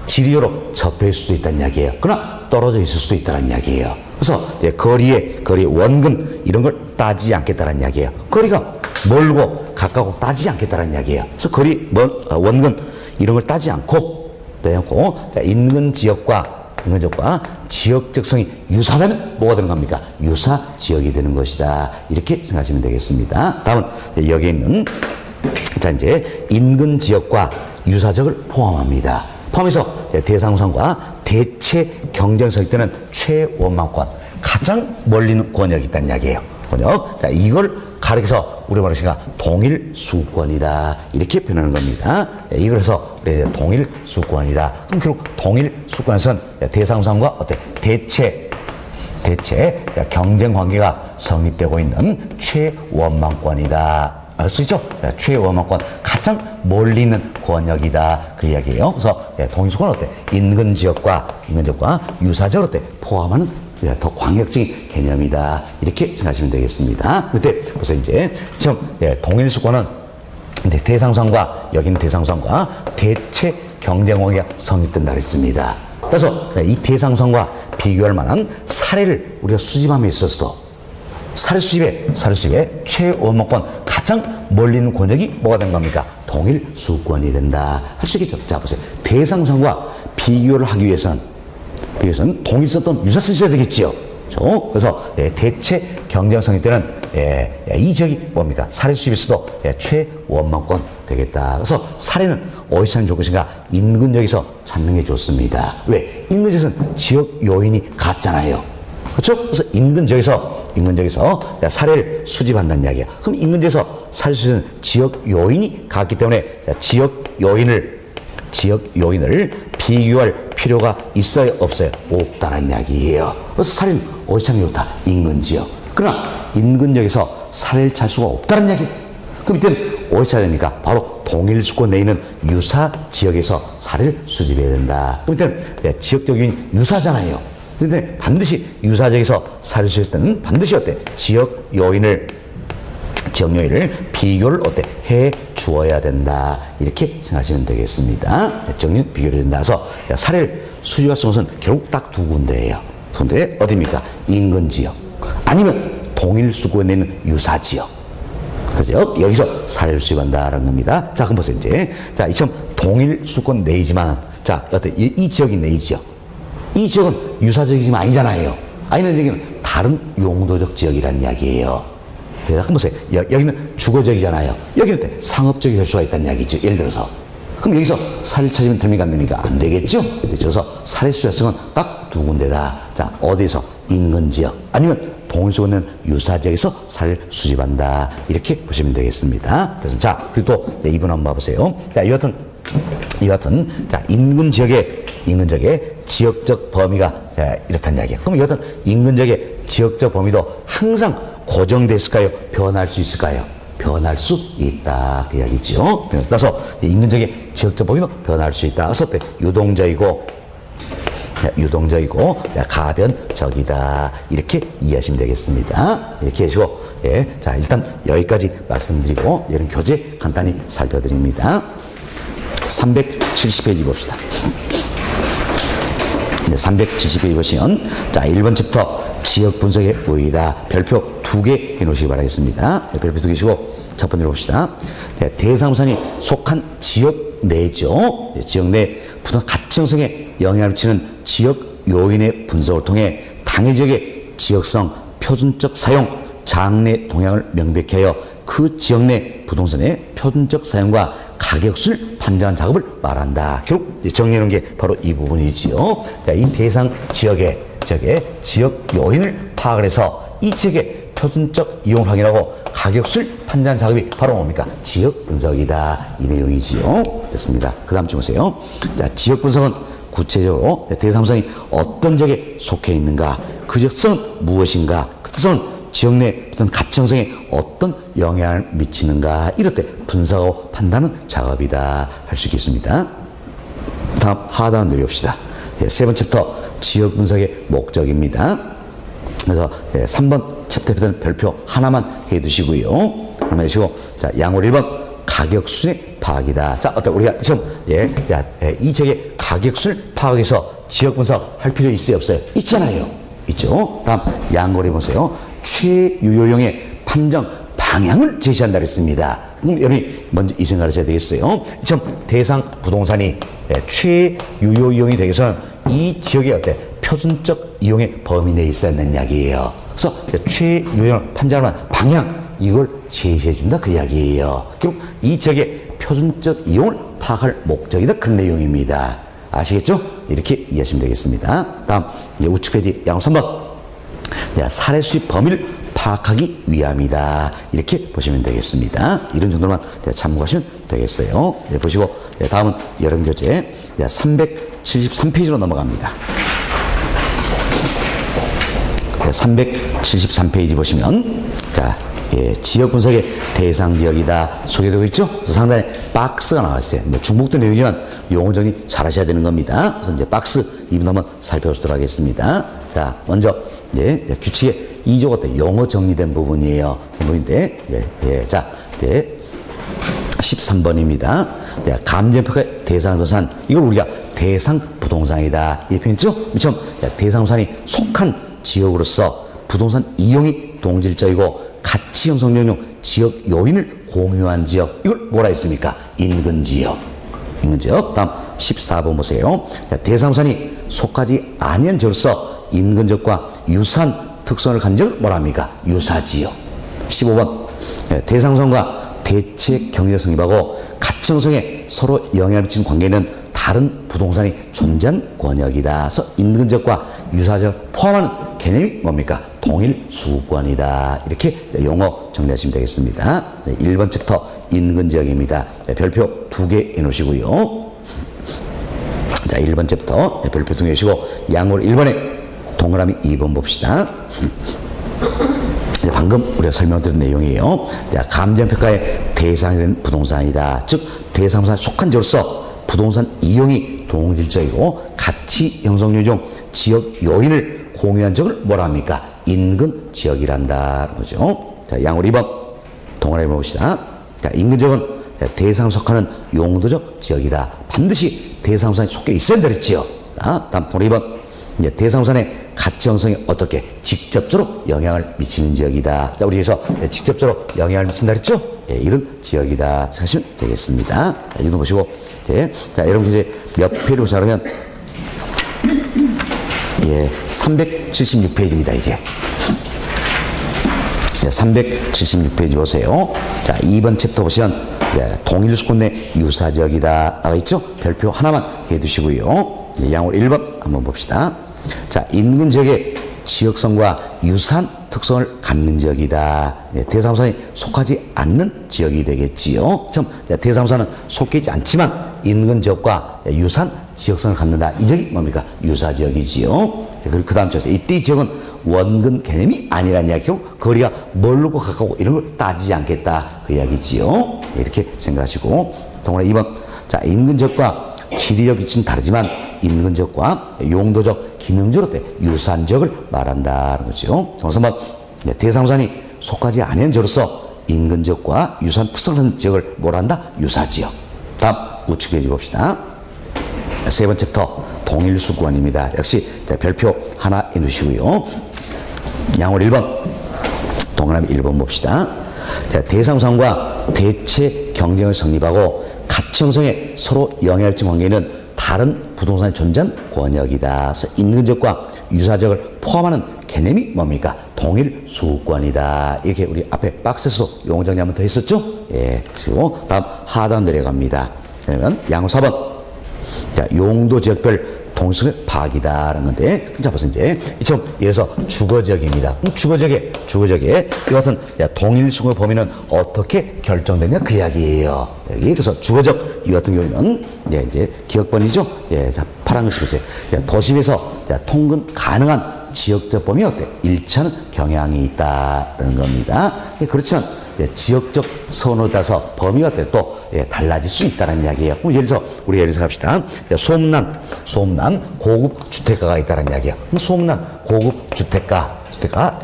지리적으로 접해 있을 수도 있다는 이야기예요. 그러나 떨어져 있을 수도 있다는 이야기예요. 그래서 거리 원근 이런 걸 따지지 않겠다는 이야기예요. 거리가 멀고 가깝고 따지지 않겠다는 이야기예요. 그래서 원근 이런 걸 따지지 않고 인근지역과 지역적성이 유사하다면 뭐가 되는 겁니까? 유사지역이 되는 것이다. 이렇게 생각하시면 되겠습니다. 다음은 여기에 있는 이제 인근지역과 유사지역을 포함합니다. 포함해서 대상우산과 대체 경쟁성이 되는 최원망권, 가장 멀리 있는 권역이 있다는 이야기예요. 권역. 자, 이걸 가리켜서 우리말로 시가 동일수권이다. 이렇게 표현하는 겁니다. 이걸 해서 동일수권이다. 그럼 결국 동일수권에서는 대상우산과 어때? 대체 경쟁 관계가 성립되고 있는 최원망권이다. 알 수 있죠? 최원망권, 가장 멀리 있는 권역이다. 그 이야기예요. 그래서 동일수권은 어때? 인근지역과 유사지역을 어때? 포함하는 더 광역적인 개념이다. 이렇게 생각하시면 되겠습니다. 그때 그래서 이제 지금 동일수권은 대상우산과 여기는 대상우산과 대체 경쟁 관계가 성립된다 그랬습니다. 그래서 이 대상우산과 비교할 만한 사례를 우리가 수집함에 있어서도 사례 수집에 최원망권 가장 멀리 있는 권역이 뭐가 된 겁니까? 동일수권이 된다. 할 수 있겠죠. 자, 보세요. 대상우산과 비교를 하기 위해서는 동일성 또는 유사성이 있어야 되겠지요. 그래서 대체 경쟁성이 되는 이 지역이 뭡니까? 사례 수집에서도 최원망권 되겠다. 그래서 사례는 어디서 찾는 좋을 것인가? 인근지역에서 찾는 게 좋습니다. 왜? 인근지역에서는 지역 요인이 같잖아요. 그렇죠? 그래서 인근지역에서 사례를 수집한다는 이야기야. 그럼 인근지역에서 사례 수집은 지역 요인이 같기 때문에 지역 요인을 비교할 필요가 있어요, 없어요? 없다는 이야기예요. 그래서 사례는 어디서 찾는 게 좋다? 인근지역. 그러나 인근지역에서 사례를 찾을 수가 없다는 이야기. 그럼 이때는 어디서 찾아야 됩니까? 바로 동일수권 내에 있는 유사지역에서 사례를 수집해야 된다. 그럼 이때는 지역적 요인이 유사잖아요. 그런데 반드시 유사지역에서 사례를 수집할 때는 반드시 어때? 지역 요인을 비교를 어때? 해 주어야 된다. 이렇게 생각하시면 되겠습니다. 정리 비교를 된다. 그래서 사례를 수집할 수 있는 것은 결국 딱 두 군데예요. 근데 어디입니까? 인근지역. 아니면 동일수권에 있는 유사지역. 그죠? 여기서 사례를 수집한다라는 겁니다. 자, 그럼 보세요. 이제. 자, 이처럼 동일수권 내이지만, 자, 어때? 이 지역이 내 이 지역. 이 지역은 유사지역이지만 아니잖아요. 아니면 여기는 다른 용도적 지역이라는 이야기예요. 그럼 보세요. 여기는 주거지역이잖아요. 여기는 상업적이 될 수가 있다는 이야기죠. 예를 들어서. 그럼 여기서 사례를 찾으면 됩니까? 안 됩니까? 안 되겠죠? 그래서 사례 수요성은 딱 두 군데다. 자, 어디서? 인근지역. 아니면 동일수권은 유사지역에서 사례를 수집한다. 이렇게 보시면 되겠습니다. 그래서 자, 그리고 또 이번 한번 봐보세요. 자, 이 같은 자, 인근지역의 지역적 범위가 이렇다는 이야기예요. 그럼 이 같은 인근지역의 지역적 범위도 항상 고정돼 있을까요? 변할 수 있을까요? 변할 수 있다. 그 이야기죠. 그래서 인근지역의 지역적 범위도 변할 수 있다. 그래서 유동적이고 가변적이다. 이렇게 이해하시면 되겠습니다. 이렇게 하시고, 자, 일단 여기까지 말씀드리고 이런 교재 간단히 살펴드립니다. 370페이지 봅시다. 370페이지 보시면, 자, 1번 챕터 지역 분석의 모의다. 별표 2개 해놓으시기 바라겠습니다. 별표 2개 주시고, 첫 번째로 봅시다. 대상우산이 속한 지역 내죠. 지역 내 부동 가치형성에 영향을 미치는 지역 요인의 분석을 통해 당해 지역의 지역성, 표준적 사용, 장래 동향을 명백히 하여 그 지역 내 부동산의 표준적 사용과 가격수를 판정한 작업을 말한다. 결국 정리해놓은 게 바로 이 부분이지요. 자, 이 대상 지역의 지역의 지역 요인을 파악을 해서 이 지역의 표준적 이용을 확인하고 가격수를 판단하는 작업이 바로 뭡니까? 지역 분석이다. 이 내용이지요. 됐습니다. 그 다음 좀 보세요. 자, 지역 분석은 구체적으로 대상성이 어떤 지역에 속해 있는가, 그 지역성은 무엇인가, 그 특성은 지역 내 어떤 가치형성에 어떤 영향을 미치는가, 이럴 때 분석하고 판단하는 작업이다 할 수 있겠습니다. 다음 하단 내려봅시다. 세 번째부터 지역 분석의 목적입니다. 그래서 3번 챕터에서는 별표 하나만 해두시고요. 하나만 해주시고, 자, 양월 1번 가격순의 파악이다. 자, 어때? 우리가 지금 이 지역의 가격순을 파악해서 지역 분석할 필요 있어요, 없어요? 있잖아요. 있죠. 다음 양월에 보세요. 최유효용의 판정 방향을 제시한다 그랬습니다. 그럼 여러분이 먼저 이 생각을 하셔야 되겠어요. 지금 대상 부동산이 최유효 이용이 되기 위해서는 이 지역의 어때? 표준적 이용의 범위 내에 있어야 한다는 이야기예요. 그래서 최유효를 판정하는 방향, 이걸 제시해 준다 그 이야기예요. 결국 이 지역의 표준적 이용을 파악할 목적이다 그런 내용입니다. 아시겠죠? 이렇게 이해하시면 되겠습니다. 다음 우측 페이지 양호 3번. 사례 수입 범위를 파악하기 위함이다. 이렇게 보시면 되겠습니다. 이런 정도만 참고하시면 되겠어요. 보시고 다음은 여름 교재 373페이지로 넘어갑니다. 373페이지 보시면 자, 지역 분석의 대상 지역이다 소개되고 있죠. 그래서 상단에 박스가 나와 있어요. 중복된 내용이지만 용어 정리 잘 하셔야 되는 겁니다. 그래서 이제 박스 2분 한번 살펴보도록 하겠습니다. 자, 먼저 규칙의 2조가 때 용어 정리된 부분이에요. 부분인데, 자, 13번입니다. 감정평가의 대상 부동산, 이걸 우리가 대상 부동산이다. 이 표현이죠? 처음 대상 부동산이 속한 지역으로서 부동산 이용이 동질적이고 가치 형성용 지역 요인을 공유한 지역, 이걸 뭐라 했습니까? 인근 지역. 인근 지역. 다음 14번 보세요. 대상 부동산이 속하지 아니한 지역으로서 인근 지역과 유사한 특성을 가진 지역을 뭐라 합니까? 유사지역. 15번 대상 부동산과 대체 경제적 성립하고 가치 형성에 서로 영향을 미치는 관계는 다른 부동산이 존재한 권역이다. 그래서 인근 지역과 유사지역을 포함하는 개념이 뭡니까? 동일 수급권이다. 이렇게 용어 정리하시면 되겠습니다. 1번 챕터 인근 지역입니다. 별표 2개 해놓으시고요. 자, 1번 챕터 별표 2개 해주시고 양월 1번에 동그라미 2번 봅시다. 방금 우리가 설명드린 내용이에요. 감정평가의 대상이 된 부동산이다. 즉 대상 부동산에 속한 지역으로서 부동산 이용이 동질적이고 가치 형성률 중 지역 요인을 공유한 지역을 뭐라 합니까? 인근 지역이란다. 그죠? 자, 양월 2번 동그라미 봅시다. 자, 인근 지역은 대상 속하는 용도적 지역이다. 반드시 대상 부동산에 속해 있어야 되겠지요. 다음 동그라미 2번 대상 부동산의 가치 형성이 어떻게 직접적으로 영향을 미치는 지역이다. 자, 우리 여기서 직접적으로 영향을 미친다 그랬죠? 이런 지역이다 생각하시면 되겠습니다. 자, 이거 보시고 자, 여러분 이제 몇 페이지를 보자 그러면 376페이지입니다. 이제 376페이지 보세요. 자, 2번 챕터 보시면 동일 수권 내 유사 지역이다 나와 있죠? 별표 하나만 해두시고요. 양월 1번 한번 봅시다. 자, 인근 지역의 지역성과 유사한 특성을 갖는 지역이다. 대상 부동산이 속하지 않는 지역이 되겠지요. 좀 대상 부동산은 속해 있지 않지만 인근 지역과 유사한 지역성을 갖는다. 이 지역이 뭡니까? 유사 지역이지요. 그리고 그 다음 절 이때 이 지역은 원근 개념이 아니라는 이야기고 거리가 멀고 가까고 이런 걸 따지지 않겠다 그 이야기지요. 이렇게 생각하시고 동그라미 2번 자, 인근 지역과 지리적 위치는 다르지만 인근 지역과 용도적 기능적으로 유사한 지역을 말한다는 거죠. 그래서 대상 부동산이 속하지 않은 지역으로서 인근 지역과 유사한 특성을 가진 지역을 뭐라 한다? 유사 지역. 다음 우측 페이지 봅시다. 세 번째 챕터 동일 수구원입니다. 역시 별표 하나 해두시고요. 양월 1번 동그라미 1번 봅시다. 대상 부동산과 대체 경쟁을 성립하고 가치 형성에 서로 영향을 미치는 관계는 다른 부동산이 존재한 권역이다. 그래서 인근 지역과 유사 지역을 포함하는 개념이 뭡니까? 동일 수급권이다. 이렇게 우리 앞에 박스에서 용어 정리 한번 더 했었죠? 그리고 다음 하단 내려갑니다. 그러면 양호 4번 자, 용도 지역별 동일성의 파악이다라는 건데, 자, 보세요. 이제 이처럼 예를 들어서 주거지역입니다. 주거지역에 이 같은 동일성의 범위는 어떻게 결정되냐 그 이야기예요. 여기 그래서 주거적 이 같은 경우에는 이제 기억번이죠. 예, 자, 파란 글씨 보세요. 도심에서 통근 가능한 지역적 범위 어때? 일치하는 경향이 있다라는 겁니다. 예, 그렇지만 지역적 선호에 따라서 범위가 또 달라질 수 있다는 이야기예요. 예를 들어서 우리 예를 들어서 갑시다. 소음난 고급 주택가가 있다는 이야기예요. 소음난 고급 주택가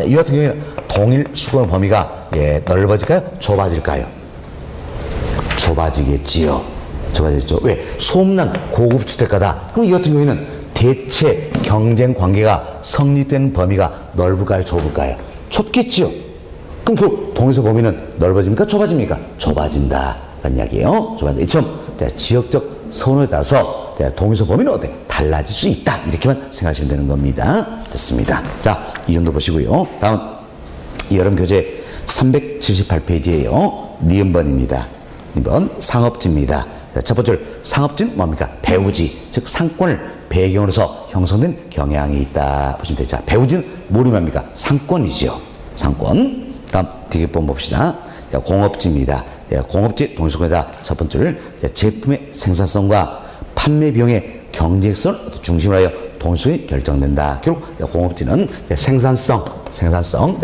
이 같은 경우에는 동일 수거의 범위가 넓어질까요? 좁아질까요? 좁아지겠지요. 좁아지겠죠. 왜? 소음난 고급 주택가다. 그럼 이 같은 경우에는 대체 경쟁 관계가 성립된 범위가 넓을까요? 좁을까요? 좁겠지요. 그럼 그 동일성 범위는 넓어집니까? 좁아집니까? 좁아진다는 이야기예요. 좁아진다. 이처럼 지역적 선호에 따라서 동일성 범위는 어때? 달라질 수 있다. 이렇게만 생각하시면 되는 겁니다. 됐습니다. 자, 이 정도 보시고요. 다음 여름 교재 378페이지예요. 니은번입니다. 2번 상업지입니다. 첫 번째 상업지는 뭡니까? 배후지, 즉 상권을 배경으로 해서 형성된 경향이 있다 보시면 되죠. 자, 배후지는 뭐를 말합니까? 상권이죠. 상권. 다음 디귿번 봅시다. 공업지입니다. 공업지 동일성에다 첫 번째를 제품의 생산성과 판매 비용의 경쟁성을 중심으로 하여 동일성이 결정된다. 결국 공업지는 생산성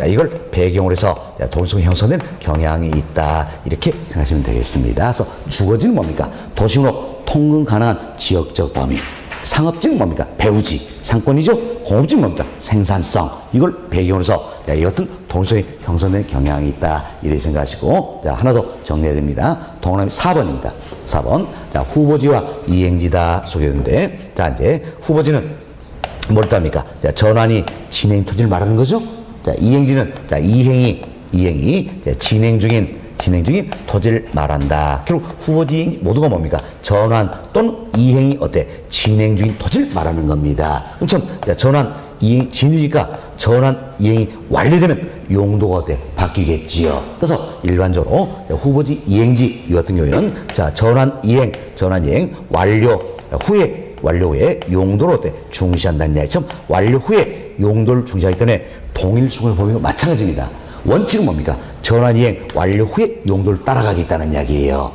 이걸 배경으로 해서 동일성이 형성된 경향이 있다. 이렇게 생각하시면 되겠습니다. 그래서 주거지는 뭡니까? 도심으로 통근 가능한 지역적 범위. 상업지는 뭡니까? 배후지, 상권이죠. 공업지는 뭡니까? 생산성. 이걸 배경으로 해서 이 같은 동일성이 형성된 경향이 있다. 이렇게 생각하시고, 자, 하나 더 정리해야 됩니다. 동그라미 4번입니다. 4번. 자, 후보지와 이행지다 소개되는데, 자, 이제 후보지는 뭘 답니까? 자, 전환이 진행 토지를 말하는 거죠. 자, 이행지는 자, 이행이 진행 중인 토지를 말한다. 결국 후보지 이행지 모두가 뭡니까? 전환 또는 이행이 어때? 진행 중인 토지를 말하는 겁니다. 그럼 참 전환 이행 진행이니까 전환 이행이 완료되면 용도가 어때? 바뀌겠지요. 그래서 일반적으로 후보지 이행지 이 같은 경우에는 자, 전환 이행 완료 후에 용도를 어때? 중시한다는 이야기처럼 완료 후에 용도를 중시하기 때문에 동일수급의 범위가 마찬가지입니다. 원칙은 뭡니까? 전환이행 완료 후에 용도를 따라가겠다는 이야기예요.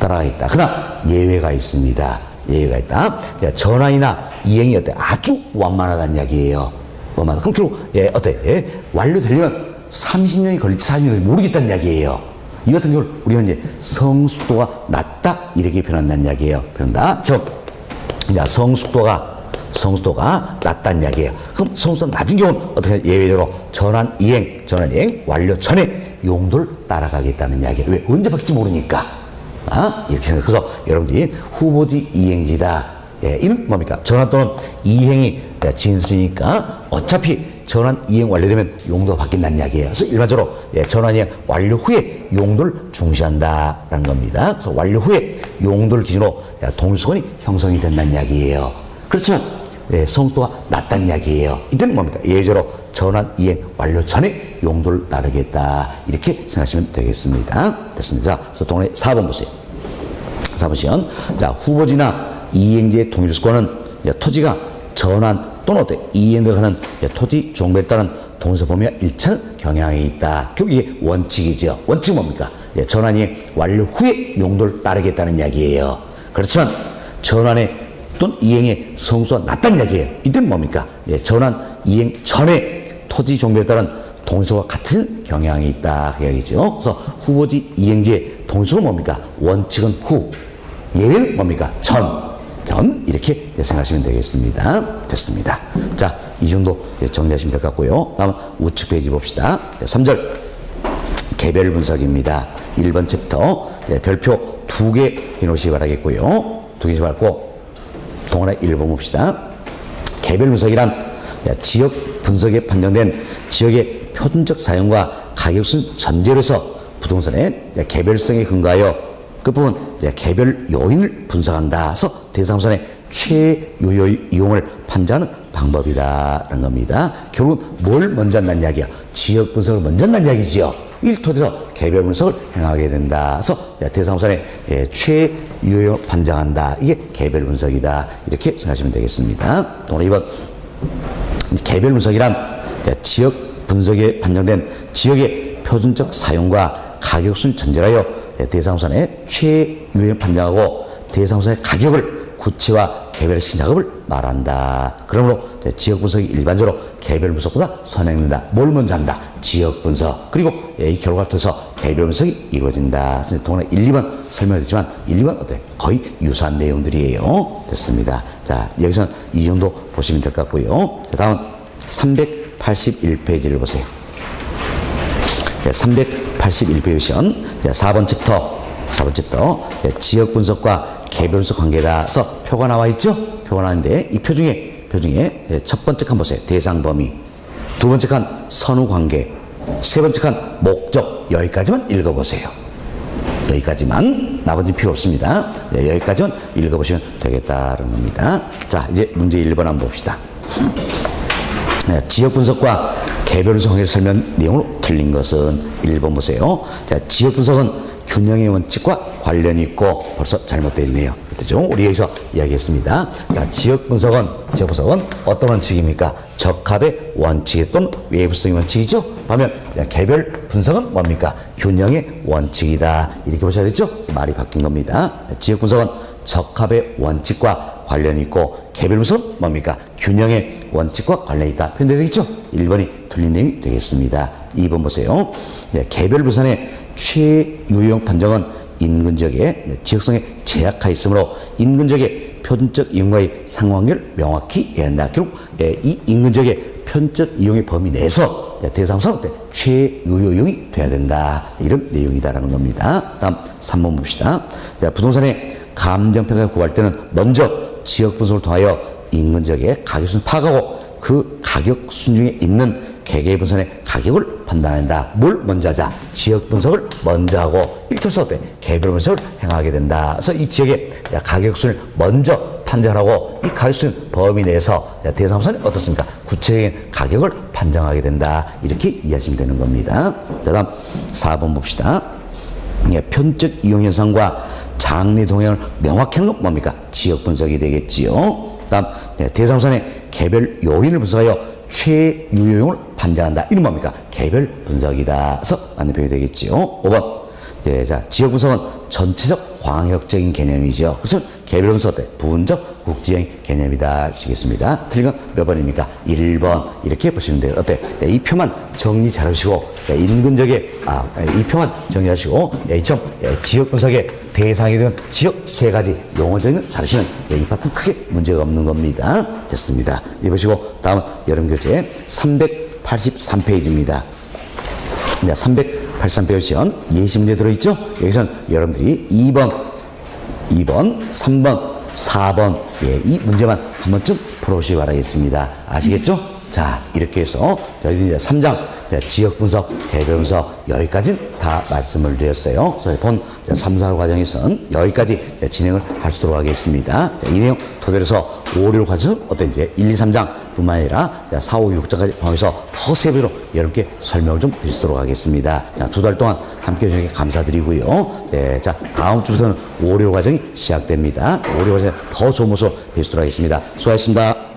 따라가겠다. 그러나 예외가 있습니다. 예외가 있다. 전환이나 이행이 어때? 아주 완만하다는 이야기예요. 완만하다. 그럼 결국 어때? 완료되려면 30년이 걸릴지 40년이 걸릴지 모르겠다는 이야기예요. 이 같은 경우를 우리가 이제 성숙도가 낮다 이렇게 표현한다는 이야기예요. 표현다. 성숙도가 낮다는 이야기예요. 그럼 성숙도가 낮은 경우는 어떻게 예외적으로 전환 이행 완료 전에 용도를 따라가겠다는 이야기예요. 왜? 언제 바뀔지 모르니까. 이렇게 생각. 그래서 여러분들이 후보지 이행지다. 이는 뭡니까? 전환 또는 이행이 진수니까 어차피 전환 이행 완료되면 용도가 바뀐다는 이야기예요. 그래서 일반적으로 전환 이행 완료 후에 용도를 중시한다라는 겁니다. 그래서 완료 후에 용도를 기준으로 동일수건이 형성이 된다는 이야기예요. 그렇지만 성숙도가 낮다는 이야기예요. 이때는 뭡니까? 예외적으로 전환 이행 완료 전에 용도를 따르겠다. 이렇게 생각하시면 되겠습니다. 됐습니다. 자, 그래서 동그라미 4번 보세요. 4번 시연. 자, 후보지나 이행지의 동일수권은 토지가 전환 또는 어때? 이행을 하는 토지 종배에 따른 동일수 범위와 일치하는 경향이 있다. 결국 이게 원칙이죠. 원칙은 뭡니까? 전환 이행 완료 후에 용도를 따르겠다는 이야기예요. 그렇지만 전환의 또는 이행의 성수가 낮다는 이야기예요. 이때는 뭡니까? 전환 이행 전에 토지 종배에 따른 동일수와 같은 경향이 있다. 그 이야기죠. 그래서 후보지 이행지의 동일수는 뭡니까? 원칙은 후, 예외는 뭡니까? 전 이렇게 생각하시면 되겠습니다. 됐습니다. 자, 이 정도 정리하시면 될 것 같고요. 다음 우측 페이지 봅시다. 3절 개별 분석입니다. 1번 챕터 별표 2개 해놓으시기 바라겠고요. 2개 해놓고 동그라미 1번 봅시다. 개별 분석이란 지역 분석에 판정된 지역의 표준적 사용과 가격순 전제로 해서 부동산의 개별성에 근거하여 그 부분 개별 요인을 분석한다. 그래서 대상부산의 최요 이용을 판단하는 방법이다라는 겁니다. 결국은 뭘 먼저 한다는 이야기야? 지역 분석을 먼저 한다는 이야기지요. 일토대서 개별 분석을 행하게 된다. 그래서 대상우선의 최유효 판정한다. 이게 개별 분석이다. 이렇게 생각하시면 되겠습니다. 오늘 이번 개별 분석이란 지역 분석에 판정된 지역의 표준적 사용과 가격순 전제하여 대상우선의 최유효를 판정하고 대상우선의 가격을 구체화 개별식 작업을 말한다. 그러므로 지역 분석이 일반적으로 개별 분석보다 선행된다. 뭘 먼저 한다? 지역 분석. 그리고 이 결과를 통해서 개별 분석이 이루어진다. 동안에 1, 2번 설명했지만 1, 2번 어때? 거의 유사한 내용들이에요. 됐습니다. 자, 여기서는 이 정도 보시면 될 것 같고요. 다음 381페이지를 보세요. 381페이지 4번 챕터 지역 분석과 개별 분석 관계다. 그래서 표가 나와 있죠? 표가 나왔는데 이 표 중에 첫 번째 칸 보세요. 대상 범위. 두 번째 칸 선후 관계. 세 번째 칸 목적. 여기까지만 읽어보세요. 여기까지만. 나머지는 필요 없습니다. 여기까지만 읽어보시면 되겠다는 겁니다. 자, 이제 문제 1번 한번 봅시다. 지역 분석과 개별 분석 관계 설명 내용으로 틀린 것은 1번 보세요. 자, 지역 분석은 균형의 원칙과 관련이 있고 벌써 잘못되어 있네요. 그렇죠? 우리 여기서 이야기했습니다. 자, 지역 분석은 어떤 원칙입니까? 적합의 원칙 또는 외부성의 원칙이죠. 반면 개별 분석은 뭡니까? 균형의 원칙이다. 이렇게 보셔야겠죠? 말이 바뀐 겁니다. 지역 분석은 적합의 원칙과 관련이 있고 개별 분석은 뭡니까? 균형의 원칙과 관련이 있다. 표현되겠죠? 1번이 틀린 내용이 되겠습니다. 2번 보세요. 개별 분석의 최유용 판정은 인근 지역의 지역성에 제약하에 있으므로 인근 지역의 표준적 이용과의 상관관계를 명확히 해야 한다. 결국 이 인근 지역의 표준적 이용의 범위 내에서 대상우선 최유효용이 돼야 된다. 이런 내용이다라는 겁니다. 다음 3번 봅시다. 부동산의 감정평가를 구할 때는 먼저 지역 분석을 통하여 인근 지역의 가격순을 파악하고 그 가격순 중에 있는 개개의 분산의 가격을 판단한다. 뭘 먼저 하자? 지역 분석을 먼저 하고 일토수 어때? 개별 분석을 행하게 된다. 그래서 이 지역의 가격순을 먼저 판단하고 이 가격순 범위 내에서 대상우선이 어떻습니까? 구체적인 가격을 판정하게 된다. 이렇게 이해하시면 되는 겁니다. 자, 다음 4번 봅시다. 편적 이용 현상과 장래 동향을 명확히 하는 건 뭡니까? 지역 분석이 되겠지요. 다음 대상우선의 개별 요인을 분석하여 최유효용을 판정한다. 이는 뭡니까? 개별 분석이다. 그래서 맞는 표현이 되겠지요. 5번. 자, 지역 분석은 전체적 광역적인 개념이죠. 그래서 개별 분석 때 부분적 국지적인 개념이다. 주시겠습니다. 틀린 건 몇 번입니까? 1번. 이렇게 보시면 돼요. 어때? 이 표만 정리 잘 하시고, 인근적의, 이 표만 정리하시고, 이점 지역 분석의 대상이 되는 지역 세 가지 용어적인 잘 하시면 이 파트는 크게 문제가 없는 겁니다. 됐습니다. 이 보시고, 다음은 여름교재 383페이지입니다. 383페이지 예시 문제 들어있죠? 여기서는 여러분들이 2번, 3번, 4번 이 문제만 한 번쯤 풀어보시기 바라겠습니다. 아시겠죠? 자, 이렇게 해서 저희들이 이제 3장 지역 분석, 개별 분석 여기까지는 다 말씀을 드렸어요. 그래서 본 3, 4 과정에서는 여기까지 진행을 할 수 있도록 하겠습니다. 자, 이 내용 토대로 해서 5, 6 과정에서 어떤 이제 1, 2, 3장 뿐만 아니라 4, 5, 6장까지 포함해서 더 세부적으로 여러분께 설명을 좀 드리도록 하겠습니다. 자, 2달 동안 함께 해주셔서 감사드리고요. 자, 다음 주부터는 5, 6 과정이 시작됩니다. 5, 6 과정에 더 좋은 모습으로 뵙도록 하겠습니다. 수고하셨습니다.